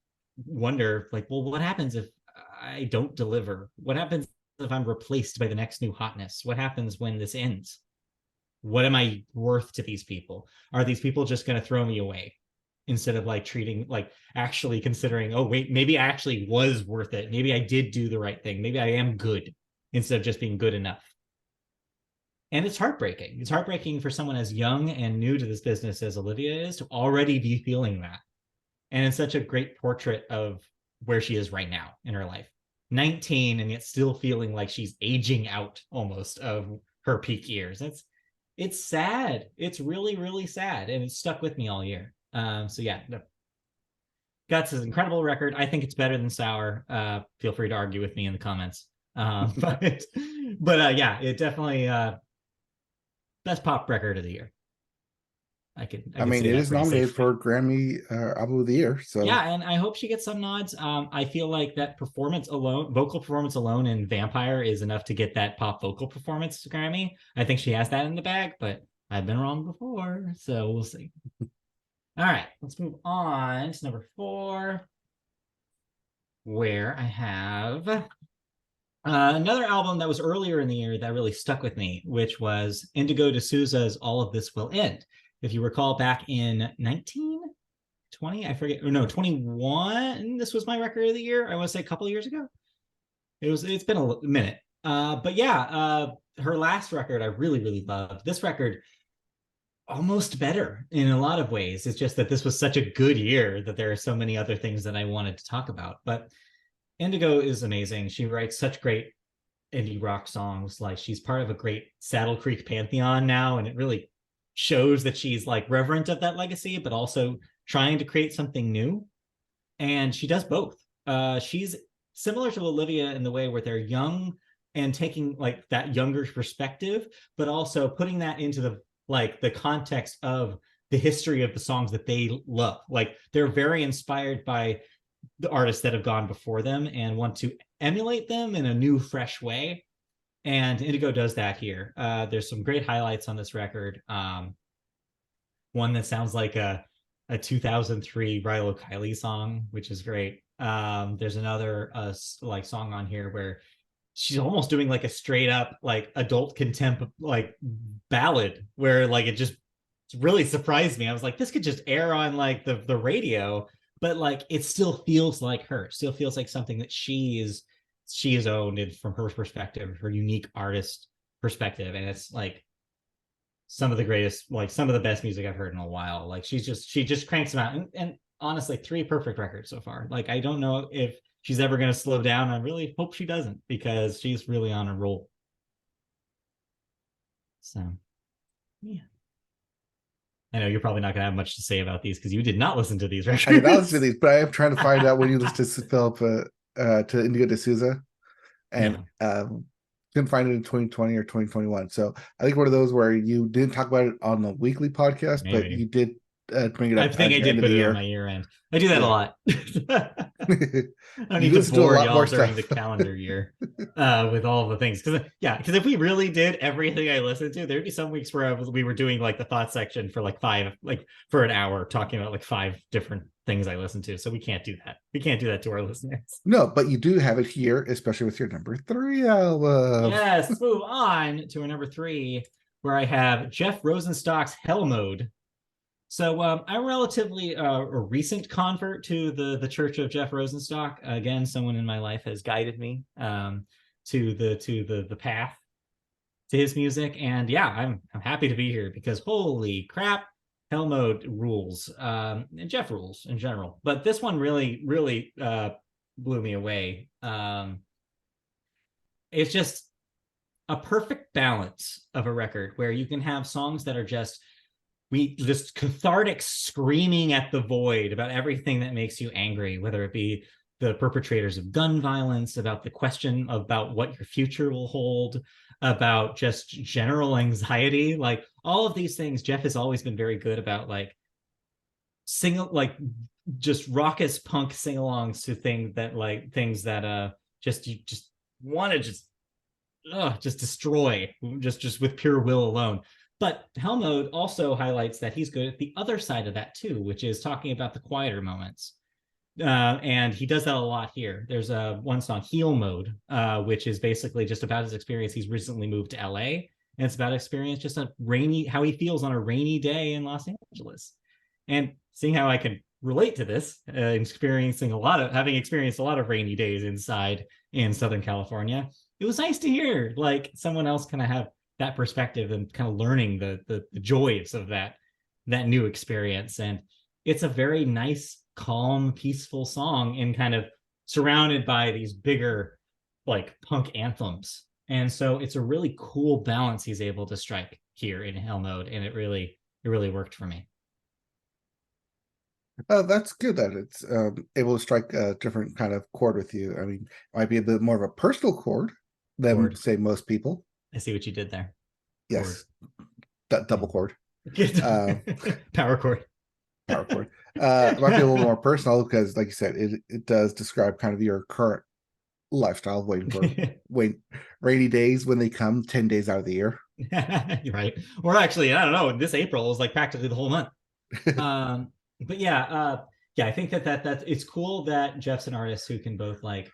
S2: wonder like, well, what happens if I don't deliver? What happens if I'm replaced by the next new hotness? What happens when this ends? What am I worth to these people? Are these people just going to throw me away instead of like treating like actually considering, oh wait, maybe I actually was worth it. Maybe I did do the right thing. Maybe I am good instead of just being good enough. And it's heartbreaking. It's heartbreaking for someone as young and new to this business as Olivia is to already be feeling that. And it's such a great portrait of where she is right now in her life. 19 and yet still feeling like she's aging out almost of her peak years. It's sad. It's really, really sad. And it's stuck with me all year. So yeah, Guts is an incredible record. I think it's better than Sour. Feel free to argue with me in the comments. But yeah, it definitely best pop record of the year.
S1: I mean,
S2: say
S1: it
S2: that
S1: is
S2: pretty
S1: nominated
S2: safely.
S1: for Grammy Album of the Year. So
S2: Yeah, and I hope she gets some nods. I feel like that performance alone, vocal performance alone in Vampire is enough to get that pop vocal performance Grammy. I think she has that in the bag, but I've been wrong before, so we'll see. All right, let's move on to number 4, where I have another album that was earlier in the year that really stuck with me, which was Indigo D'Souza's All of This Will End. If you recall back in 20, I forget, or no, 21, this was my record of the year. I want to say a couple of years ago. It's been a minute. But yeah, her last record I really, really loved. This record almost better in a lot of ways. It's just that this was such a good year that there are so many other things that I wanted to talk about. But Indigo is amazing. She writes such great indie rock songs. Like she's part of a great Saddle Creek pantheon now, and it really shows that she's like reverent of that legacy, but also trying to create something new. And she does both. She's similar to Olivia in the way where they're young and taking like that younger perspective, but also putting that into the context of the history of the songs that they love. Like they're very inspired by the artists that have gone before them and want to emulate them in a new, fresh way. And Indigo does that here. There's some great highlights on this record. One that sounds like a 2003 Rilo Kiley song, which is great. There's another like song on here where she's almost doing like a straight up like adult contempt like ballad where like it just really surprised me. I was like, this could just air on like the radio, but like it still feels like her, still feels like something that she is owned and from her perspective, her unique artist perspective. And it's like some of the greatest, like some of the best music I've heard in a while. Like she just cranks them out. And honestly, 3 perfect records so far. Like I don't know if she's ever going to slow down. I really hope she doesn't because she's really on a roll. So, yeah. I know you're probably not going to have much to say about these because you did not listen to these records.
S1: I did not listen to these, but I am trying to find out when you listened to Philip to Indigo D'Souza, and couldn't find it in 2020 or 2021. So I think one of those where you didn't talk about it on the weekly podcast, but you did bring it up.
S2: I think I did put it on my year end. I do that a lot. I don't need to bore y'all during the calendar year with all the things. Because if we really did everything I listened to, there'd be some weeks where we were doing like the thought section for like for an hour talking about like 5 different things I listened to. So we can't do that. We can't do that to our listeners.
S1: No, but you do have it here, especially with your number 3 album.
S2: Yes, let's move on to our number 3, where I have Jeff Rosenstock's Hell Mode. So I'm relatively a recent convert to the Church of Jeff Rosenstock. Again, someone in my life has guided me to the path to his music, and yeah, I'm happy to be here because holy crap, Hell Mode rules, and Jeff rules in general. But this one really blew me away. It's just a perfect balance of a record where you can have songs that are just cathartic screaming at the void about everything that makes you angry, whether it be the perpetrators of gun violence, about the question about what your future will hold, about just general anxiety, like all of these things. Jeff has always been very good about like like just raucous punk sing-alongs to things that just you just want to just destroy just with pure will alone. But Hell Mode also highlights that he's good at the other side of that too, which is talking about the quieter moments. And he does that a lot here. There's one song, Heal Mode, which is basically just about his experience. He's recently moved to LA, and it's about experience just how he feels on a rainy day in Los Angeles. And seeing how I can relate to this, having experienced a lot of rainy days inside in Southern California, it was nice to hear like someone else kind of have that perspective and kind of learning the joys of that new experience. And it's a very nice, calm, peaceful song and kind of surrounded by these bigger like punk anthems. And so it's a really cool balance he's able to strike here in Hell Mode, and it really worked for me.
S1: That's good that it's able to strike a different kind of chord with you. I mean, it might be a bit more of a personal chord than
S2: Chord.
S1: say most people.
S2: I see what you did there.
S1: Yes, double chord, uh,
S2: Power chord.
S1: power chord. It might be a little more personal because, like you said, it does describe kind of your current lifestyle, waiting for rainy days when they come 10 days out of the year.
S2: You're right. Or actually, I don't know. This April is like practically the whole month. But yeah, I think that it's cool that Jeff's an artist who can both like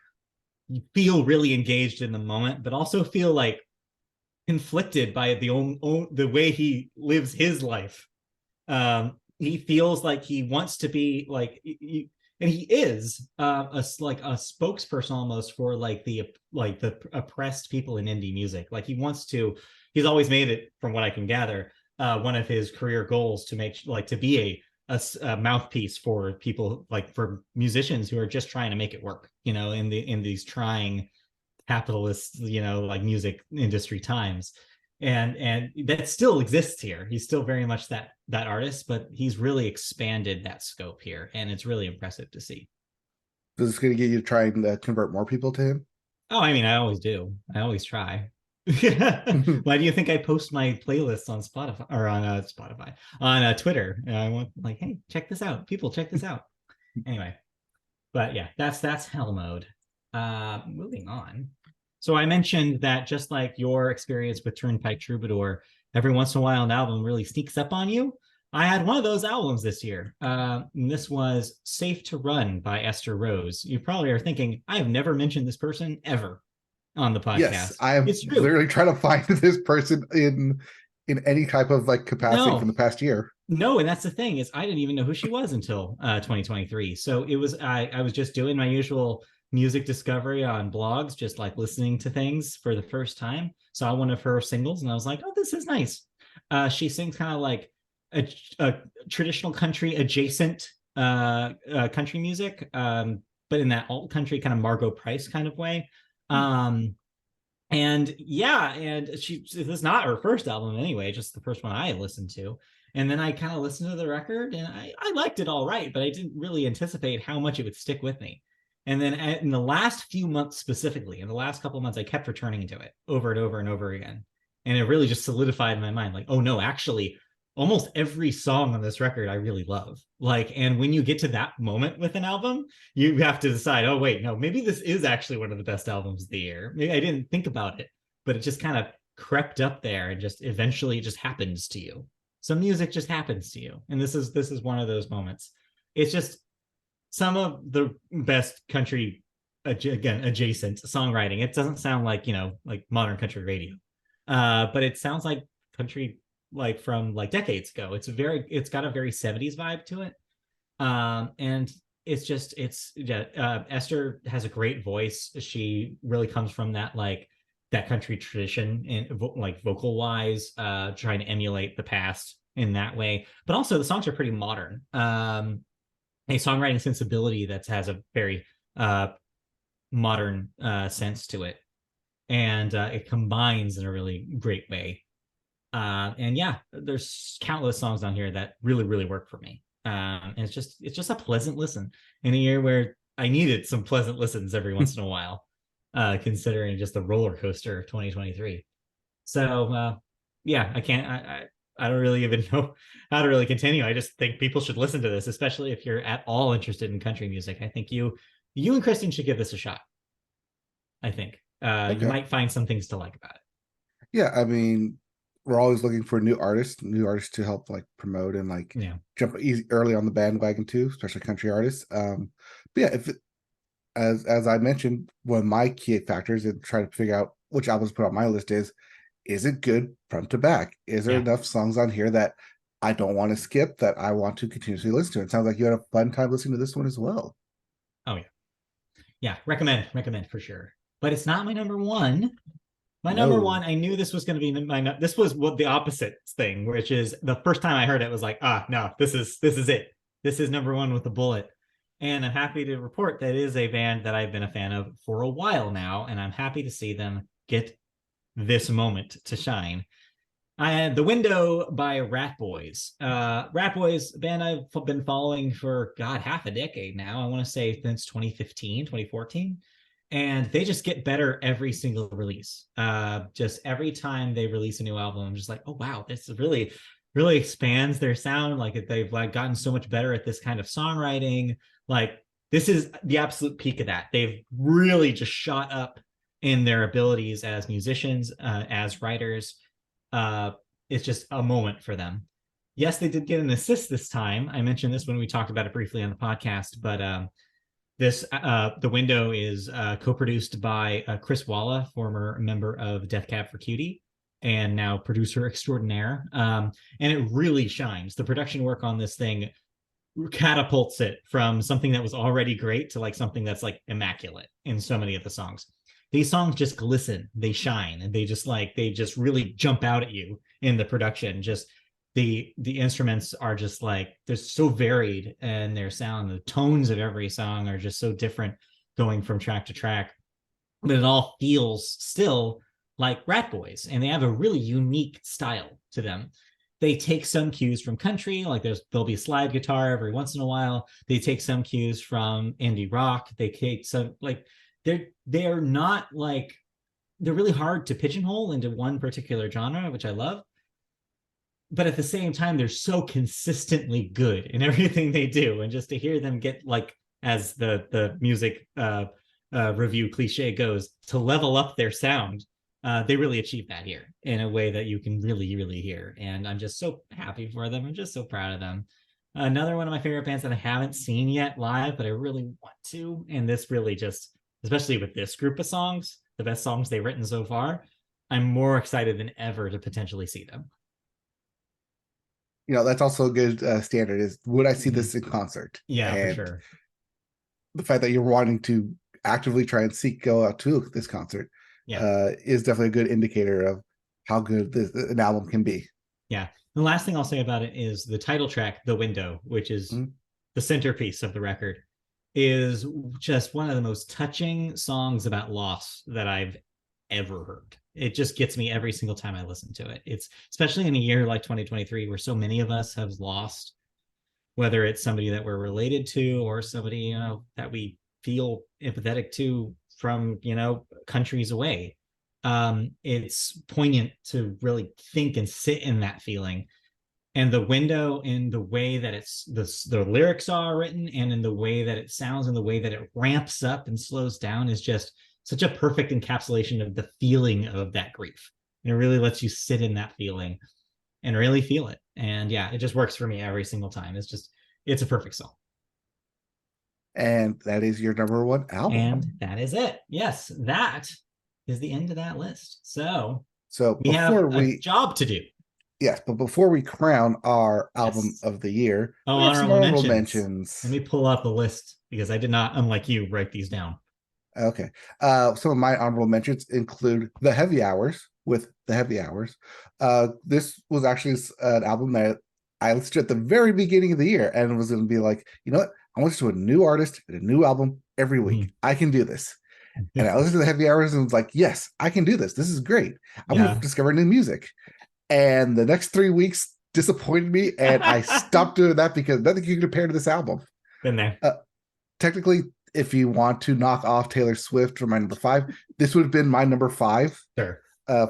S2: feel really engaged in the moment, but also feel like conflicted by the way he lives his life. He feels like he wants to be like, and he is like a spokesperson almost for the oppressed people in indie music. Like he's always made it, from what I can gather, one of his career goals to be a mouthpiece for people, like for musicians who are just trying to make it work, in these trying capitalist, like music industry times. And that still exists here. He's still very much that artist, but he's really expanded that scope here, and it's really impressive to see.
S1: Is this going to get you to try and convert more people to him?
S2: Oh, I mean, I always do. I always try. Why do you think I post my playlists on Spotify or on Spotify on Twitter? I want like, hey, check this out, people, check this out. Anyway, but yeah, that's Hell Mode. Moving on. So I mentioned that just like your experience with Turnpike Troubadour, every once in a while an album really sneaks up on you. I had one of those albums this year. This was Safe to Run by Esther Rose. You probably are thinking, I have never mentioned this person ever on the
S1: Yes,
S2: podcast.
S1: I am
S2: It's true.
S1: literally trying to find this person in any type of like capacity from
S2: No,
S1: the past year.
S2: no, and that's the thing is I didn't even know who she was until 2023. So I was just doing my usual music discovery on blogs, just like listening to things for the first time. Saw one of her singles and I was like, oh, this is nice. She sings kind of like a traditional country adjacent country music, but in that alt country kind of Margot Price kind of way. Um, and yeah, and this is not her first album anyway, just the first one I listened to. And then I kind of listened to the record and I liked it all right, but I didn't really anticipate how much it would stick with me. And then in the last few months, specifically in the last couple of months, I kept returning to it over and over and over again. And it really just solidified in my mind, like, oh no, actually, almost every song on this record I really love. Like, and when you get to that moment with an album, you have to decide, oh wait, no, maybe this is actually one of the best albums of the year. Maybe I didn't think about it, but it just kind of crept up there and just eventually it just happens to you. Some music just happens to you. And this is one of those moments. It's just some of the best country, again, adjacent songwriting. It doesn't sound like, like modern country radio. But it sounds like country like from like decades ago. It's got a very 70s vibe to it. And Esther has a great voice. She really comes from that country tradition and like vocal wise, trying to emulate the past in that way. But also the songs are pretty modern. A songwriting sensibility that has a very modern sense to it, and it combines in a really great way. And yeah, there's countless songs on here that really, really work for me. And it's just a pleasant listen in a year where I needed some pleasant listens every once in a while, considering just the roller coaster of 2023. So yeah, I don't really even know how to really continue. I just think people should listen to this, especially if you're at all interested in country music. I think you and Kristen should give this a shot. I think you
S1: Okay.
S2: might find some things to like about it.
S1: Yeah, I mean, we're always looking for new artists to help like promote and like
S2: Yeah.
S1: jump easy early on the bandwagon too, especially country artists. But yeah, if as I mentioned, one of my key factors in trying to figure out which albums to put on my list is it good front to back? Is there
S2: Yeah.
S1: enough songs on here that I don't want to skip that I want to continuously listen to? It sounds like you had a fun time listening to this one as well.
S2: Oh yeah. Yeah. Recommend for sure. But it's not my number one. My number
S1: No.
S2: one, I knew this was going to be this was what the opposite thing, which is the first time I heard it was like, no, this is it. This is number one with a bullet. And I'm happy to report that it is a band that I've been a fan of for a while now, and I'm happy to see them get this moment to shine. I had The Window by Rat Boys. Rat Boys, band I've been following for, God, half a decade now. I want to say since 2015, 2014. And they just get better every single release. Just every time they release a new album, I'm just like, oh, wow, this really, really expands their sound. Like they've like gotten so much better at this kind of songwriting. Like this is the absolute peak of that. They've really just shot up in their abilities as musicians, as writers. uh, it's just a moment for them. Yes, they did get an assist this time. I mentioned this when we talked about it briefly on the podcast, but this The Window is co-produced by Chris Walla, former member of Death Cab for Cutie and now producer extraordinaire. And it really shines. The production work on this thing catapults it from something that was already great to like something that's like immaculate in so many of the songs. These songs just glisten, they shine, and they just really jump out at you in the production. Just the instruments are just like they're so varied and their sound, the tones of every song are just so different going from track to track, but it all feels still like Rat Boys, and they have a really unique style to them. They take some cues from country, like there'll be slide guitar every once in a while. They take some cues from indie rock. They take some like they're not like they're really hard to pigeonhole into one particular genre, which I love. But at the same time, they're so consistently good in everything they do, and just to hear them get like, as the music review cliche goes, to level up their sound, they really achieve that here in a way that you can really, really hear. And I'm just so happy for them. I'm just so proud of them. Another one of my favorite bands that I haven't seen yet live, but I really want to. And this really just, especially with this group of songs, the best songs they've written so far, I'm more excited than ever to potentially see them.
S1: That's also a good standard is would I see
S2: Mm-hmm.
S1: this in concert?
S2: Yeah, for
S1: And
S2: sure.
S1: the fact that you're wanting to actively try and go out to this concert
S2: Yeah.
S1: is definitely a good indicator of how good an album can be.
S2: Yeah. The last thing I'll say about it is the title track, The Window, which is
S1: Mm-hmm.
S2: the centerpiece of the record, is just one of the most touching songs about loss that I've ever heard. It just gets me every single time I listen to it. It's especially in a year like 2023 where so many of us have lost, whether it's somebody that we're related to or somebody, that we feel empathetic to from, countries away. It's poignant to really think and sit in that feeling. And The Window, in the way that the lyrics are written and in the way that it sounds and the way that it ramps up and slows down, is just such a perfect encapsulation of the feeling of that grief. And it really lets you sit in that feeling and really feel it. And yeah, it just works for me every single time. It's a perfect song.
S1: And that is your number one album.
S2: And that is it. Yes, that is the end of that list. So
S1: So
S2: we have
S1: before
S2: a
S1: we
S2: job to do.
S1: yes, but before we crown our album
S2: Yes.
S1: of the year,
S2: Oh,
S1: we have some
S2: honorable
S1: honorable
S2: mentions. Let
S1: mentions.
S2: me pull up the list because I did not, unlike you, write these down.
S1: Okay. Some of my honorable mentions include The Heavy Hours with The Heavy Hours. This was actually an album that I listened to at the very beginning of the year and was going to be like, you know what? I want to listen to a new artist and a new album every week.
S2: Mhm.
S1: I can do this. And I listened to The Heavy Hours and was like, yes, I can do this. This is great. I'm going to
S2: Yeah.
S1: discover new music. And the next 3 weeks disappointed me, and I stopped doing that because nothing can compare to this album.
S2: Been there.
S1: Technically, if you want to knock off Taylor Swift for my number 5, this would have been my number 5.
S2: Sure.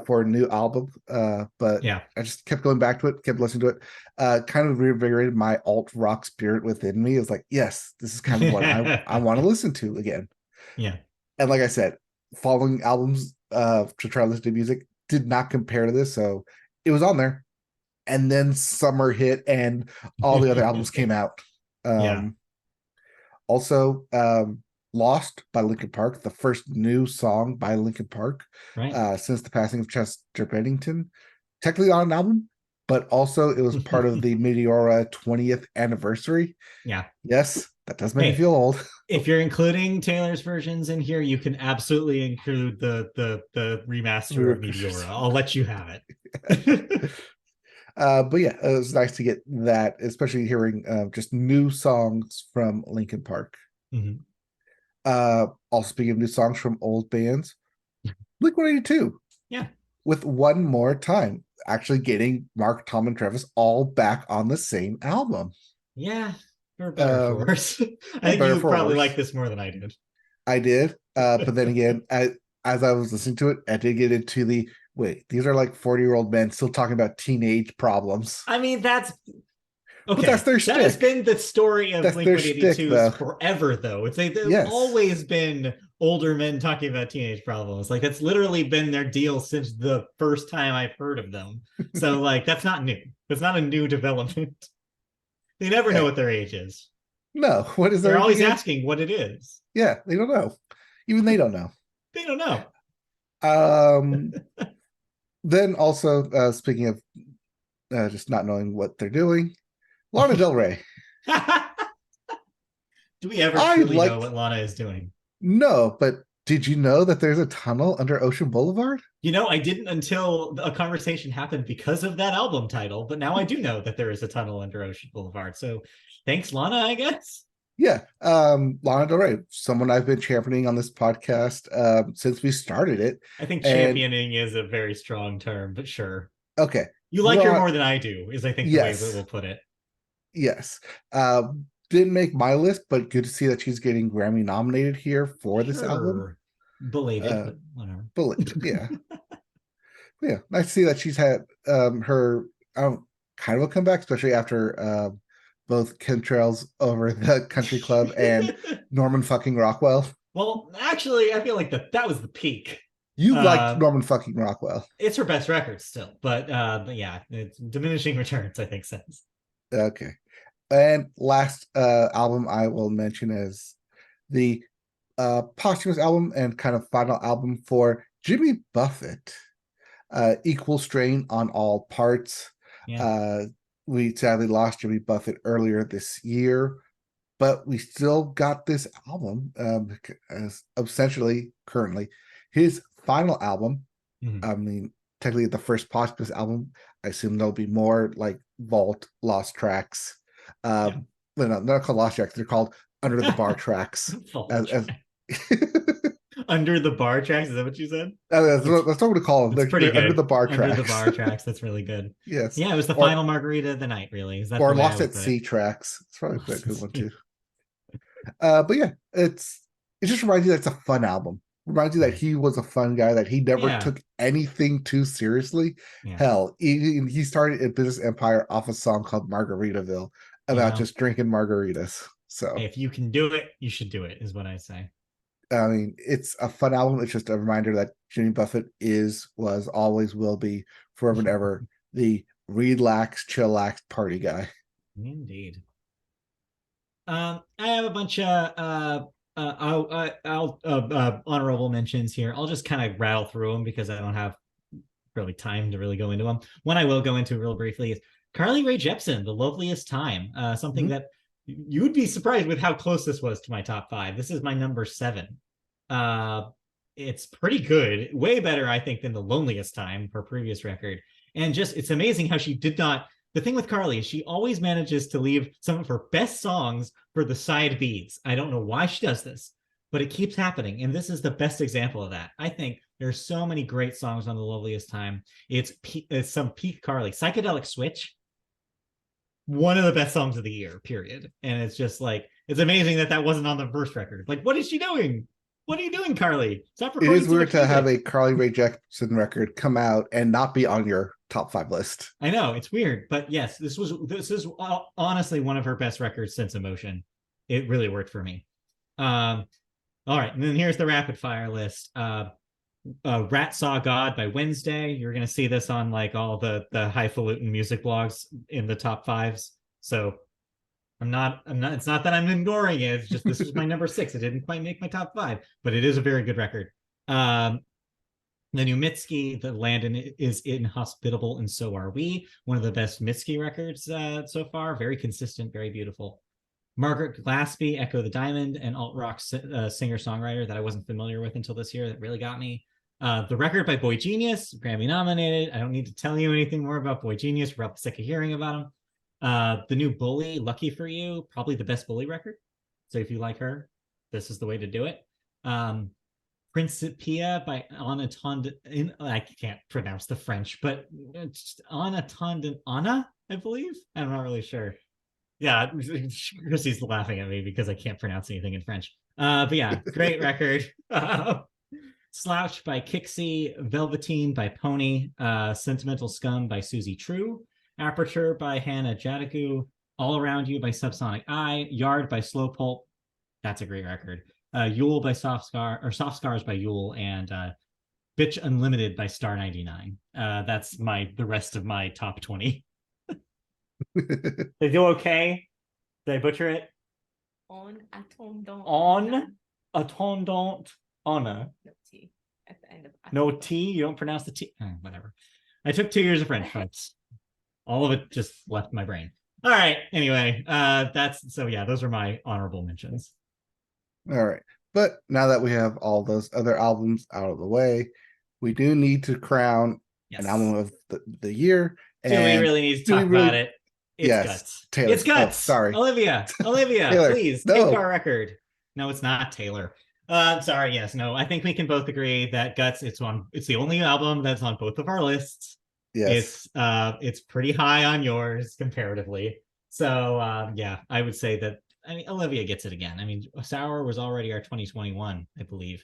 S1: for a new album, but
S2: Yeah.
S1: I just kept going back to it, kept listening to it. Kind of reinvigorated my alt rock spirit within me. It was like, yes, this is kind of what I want to listen to again.
S2: Yeah.
S1: And like I said, following albums to try to listen to music did not compare to this, so it was on there. And then summer hit, and all the other albums came out.
S2: Yeah.
S1: Also, Lost by Linkin Park, the first new song by Linkin Park
S2: Right.
S1: since the passing of Chester Bennington. Technically on an album, but also it was part of the Meteora 20th anniversary.
S2: Yeah.
S1: Yes, that does make me
S2: Hey,
S1: feel old.
S2: if you're including Taylor's versions in here, you can absolutely include the remaster of Meteora. I'll let you have it.
S1: But yeah, it was nice to get that, especially hearing just new songs from Linkin Park.
S2: Mhm.
S1: Also, speaking of new songs from old bands, Blink 182
S2: Yeah.
S1: with One More Time, actually getting Mark, Tom, and Travis all back on the same album.
S2: Yeah. For better or for worse. I
S1: For
S2: think
S1: better
S2: you
S1: for
S2: probably like
S1: worse.
S2: this more than I did.
S1: I did. But then again, as I was listening to it, I did get into the wait, these are like 40-year-old men still talking about teenage problems.
S2: I mean, that's
S1: But that's
S2: okay.
S1: their
S2: That has
S1: shtick.
S2: been the story of
S1: That's
S2: Blink
S1: their shtick,
S2: 182's
S1: though.
S2: forever, though. They've
S1: Yes.
S2: always been older men talking about teenage problems. Like, that's literally been their deal since the first time I've heard of them. So, like, that's not new. That's not a new development. They never know
S1: Hey,
S2: what their age is.
S1: no. What is their
S2: They're
S1: age
S2: always
S1: again?
S2: asking what it is.
S1: Yeah, they don't know. Even they don't know.
S2: They don't know.
S1: Um, then also, speaking of just not knowing what they're doing, Lana Del Rey.
S2: Do we ever
S1: I
S2: truly know
S1: liked
S2: what Lana is doing?
S1: no, but did you know that there's a tunnel under Ocean Boulevard?
S2: You know, I didn't until a conversation happened because of that album title, but now I do know that there is a tunnel under Ocean Boulevard. So thanks, Lana, I guess.
S1: Yeah, Lana Del Rey, someone I've been championing on this podcast since we started it.
S2: I think
S1: And
S2: championing is a very strong term, but sure.
S1: okay,
S2: You like her
S1: Ron,
S2: more than I do, is I think the way that
S1: yes,
S2: we'll put it.
S1: yes. Didn't make my list, but good to see that she's getting Grammy nominated here for this album.
S2: Sure. Belated,
S1: Uh,
S2: but whatever.
S1: belated, yeah, yeah. Nice to see that she's had her kind of a comeback, especially after both chemtrails over the country club and Norman fucking Rockwell.
S2: Well, actually, I feel like that was the peak.
S1: You liked
S2: Uh,
S1: Norman fucking Rockwell.
S2: it's her best record still, but yeah, it's diminishing returns, I think, since.
S1: Okay. And last album I will mention is the posthumous album and kind of final album for Jimmy Buffett. Equal strain on all parts.
S2: Yeah.
S1: Uh, we sadly lost Jimmy Buffett earlier this year, but we still got this album as essentially currently his final album.
S2: Mhm.
S1: I mean, technically the first posthumous album. I assume there'll be more like Vault Lost Tracks.
S2: Yeah.
S1: No, they're not called Lost Tracks. They're called Under the Bar Tracks. As
S2: Under the bar tracks, is that what you said?
S1: that's,
S2: That's
S1: that's what we call them.
S2: that's pretty
S1: They're Under the
S2: good.
S1: Bar
S2: Under the
S1: Tracks.
S2: bar tracks, that's really good.
S1: Yes,
S2: Yeah, it was the
S1: or
S2: final margarita of the night, really. Is that the
S1: or
S2: way I
S1: Lost
S2: would
S1: at
S2: put it?
S1: Sea Tracks. It's probably a good one too. But yeah, it just reminds you that it's a fun album. Reminds you that he was a fun guy, that he never
S2: Yeah.
S1: took anything too seriously.
S2: Yeah.
S1: Hell, he started a business empire off a song called Margaritaville
S2: You
S1: about
S2: know,
S1: just drinking margaritas. So,
S2: hey, if you can do it, you should do it, is what I say.
S1: I mean, it's a fun album. It's just a reminder that Jimmy Buffett was, always will be, forever and ever the relax, chillax party guy.
S2: Indeed. I have a bunch of honorable mentions here. I'll just kind of rattle through them because I don't have really time to really go into them. One I will go into real briefly is Carly Rae Jepsen, The Loveliest Time. Something
S1: Mhm.
S2: that you would be surprised with how close this was to my top five. This is my number seven. Uh, it's pretty good, way better, I think, than The Loneliest Time, her previous record. And just, it's amazing how she did not. The thing with Carly is she always manages to leave some of her best songs for the side Bs. I don't know why she does this, but it keeps happening. And this is the best example of that. I think there's so many great songs on The Loveliest Time. It's some peak Carly. Psychedelic Switch, one of the best songs of the year, period. And it's just like, it's amazing that that wasn't on the first record. Like, what is she doing? What are you doing, Carly? Stop
S1: It
S2: recording
S1: is
S2: so
S1: weird
S2: much
S1: to have
S2: music.
S1: a Carly Rae Jepsen record come out and not be on your top 5 list.
S2: I know it's weird, but yes, this is honestly one of her best records since Emotion. It really worked for me. Um, all right, and then here's the rapid fire list. Rat Saw God by Wednesday. You're gonna see this on like all the highfalutin music blogs in the top fives. So I'm not. It's not that I'm ignoring it. It's just this was my number six. It didn't quite make my top five, but it is a very good record. Um, the new Mitski, the Landon is inhospitable, and so are we. One of the best Mitski records so far. Very consistent, very beautiful. Margaret Glaspie, Echo the Diamond, an alt rock singer songwriter that I wasn't familiar with until this year. That really got me. The record by Boy Genius, Grammy nominated. I don't need to tell you anything more about Boy Genius. We're up sick of hearing about him. The new Bully, Lucky for You, probably the best Bully record. So if you like her, this is the way to do it. Principia by Anna Tondon. I can't pronounce the French, but it's Anna Tondon Anna, I believe. I'm not really sure. Yeah, Chrissy's laughing at me because I can't pronounce anything in French. But yeah, great record. Slouch by Kixie, Velveteen by Pony, Sentimental Scum by Susie True, Aperture by Hannah Jadaku, All Around You by Subsonic Eye, Yard by Slow Pulp. That's a great record. Yule by Soft Scars by Yule, and Bitch Unlimited by Star 99. That's the rest of my top 20. They do okay? Did I butcher it?
S3: On attendant.
S2: On attendant honor.
S3: No T at the end of
S2: No T? You don't pronounce the T? Whatever. I took 2 years of French, folks. All of it just left my brain. All right. Anyway, those are my honorable mentions.
S1: All right. But now that we have all those other albums out of the way, we do need to crown an album of the year.
S2: Do we really need to talk about it? It's Guts.
S1: Taylor.
S2: It's Guts.
S1: Oh, sorry.
S2: Olivia, please take our record. No, it's not Taylor. Sorry. Yes. No, I think we can both agree that Guts, it's the only album that's on both of our lists.
S1: Yes.
S2: It's pretty high on yours comparatively. So I would say that, Olivia gets it again. Sour was already our 2021, I believe,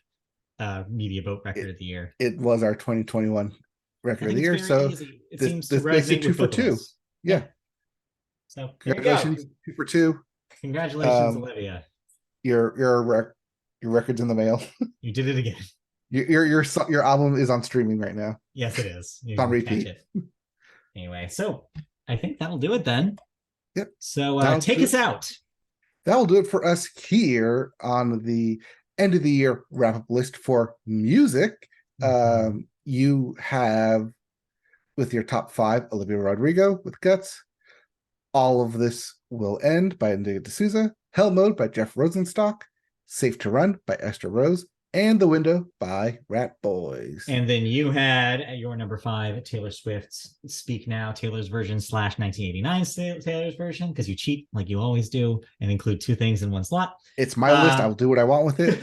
S2: Media Boat record of the year.
S1: It was our 2021 record of the year. So
S2: it seems to resonate
S1: makes it 2 for 2. Yeah.
S2: So
S1: congratulations, 2 for 2.
S2: Congratulations, Olivia.
S1: Your record's in the mail.
S2: You did it again.
S1: Your album is on streaming right now.
S2: Yes, it is.
S1: It's on repeat.
S2: Anyway, so I think that'll do it then.
S1: Yep.
S2: So take us out.
S1: That'll do it for us here on the end of the year wrap up list for music. Mm-hmm. You have, with your top 5, Olivia Rodrigo with Guts. All of This Will End by Indigo D'Souza. Hell Mode by Jeff Rosenstock. Safe to Run by Esther Rose. And The Window by Rat Boys.
S2: And then you had at your number 5, Taylor Swift's Speak Now, Taylor's version / 1989 Taylor's version, because you cheat like you always do and include 2 things in one slot.
S1: It's my list. I'll do what I want with it.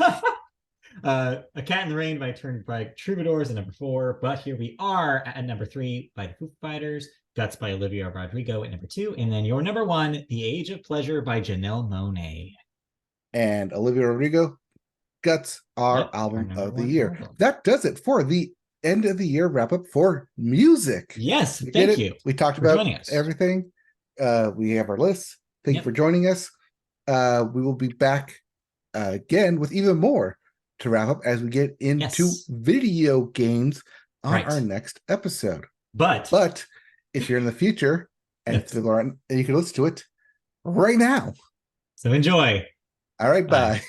S2: A Cat in the Rain by Turnpike Troubadours at number 4. But here we are at number 3 by the Foo Fighters. Guts by Olivia Rodrigo at number 2. And then your number 1, The Age of Pleasure by Janelle Monáe.
S1: And Olivia Rodrigo, Guts, our album of the year. That does it for the end of the year wrap up for music.
S2: Yes, thank you.
S1: We talked about everything. We have our lists. Thank you for joining us. We will be back again with even more to wrap up as we get into video games on our next episode. But if you're in the future and you can listen to it right now.
S2: So enjoy.
S1: All right, bye.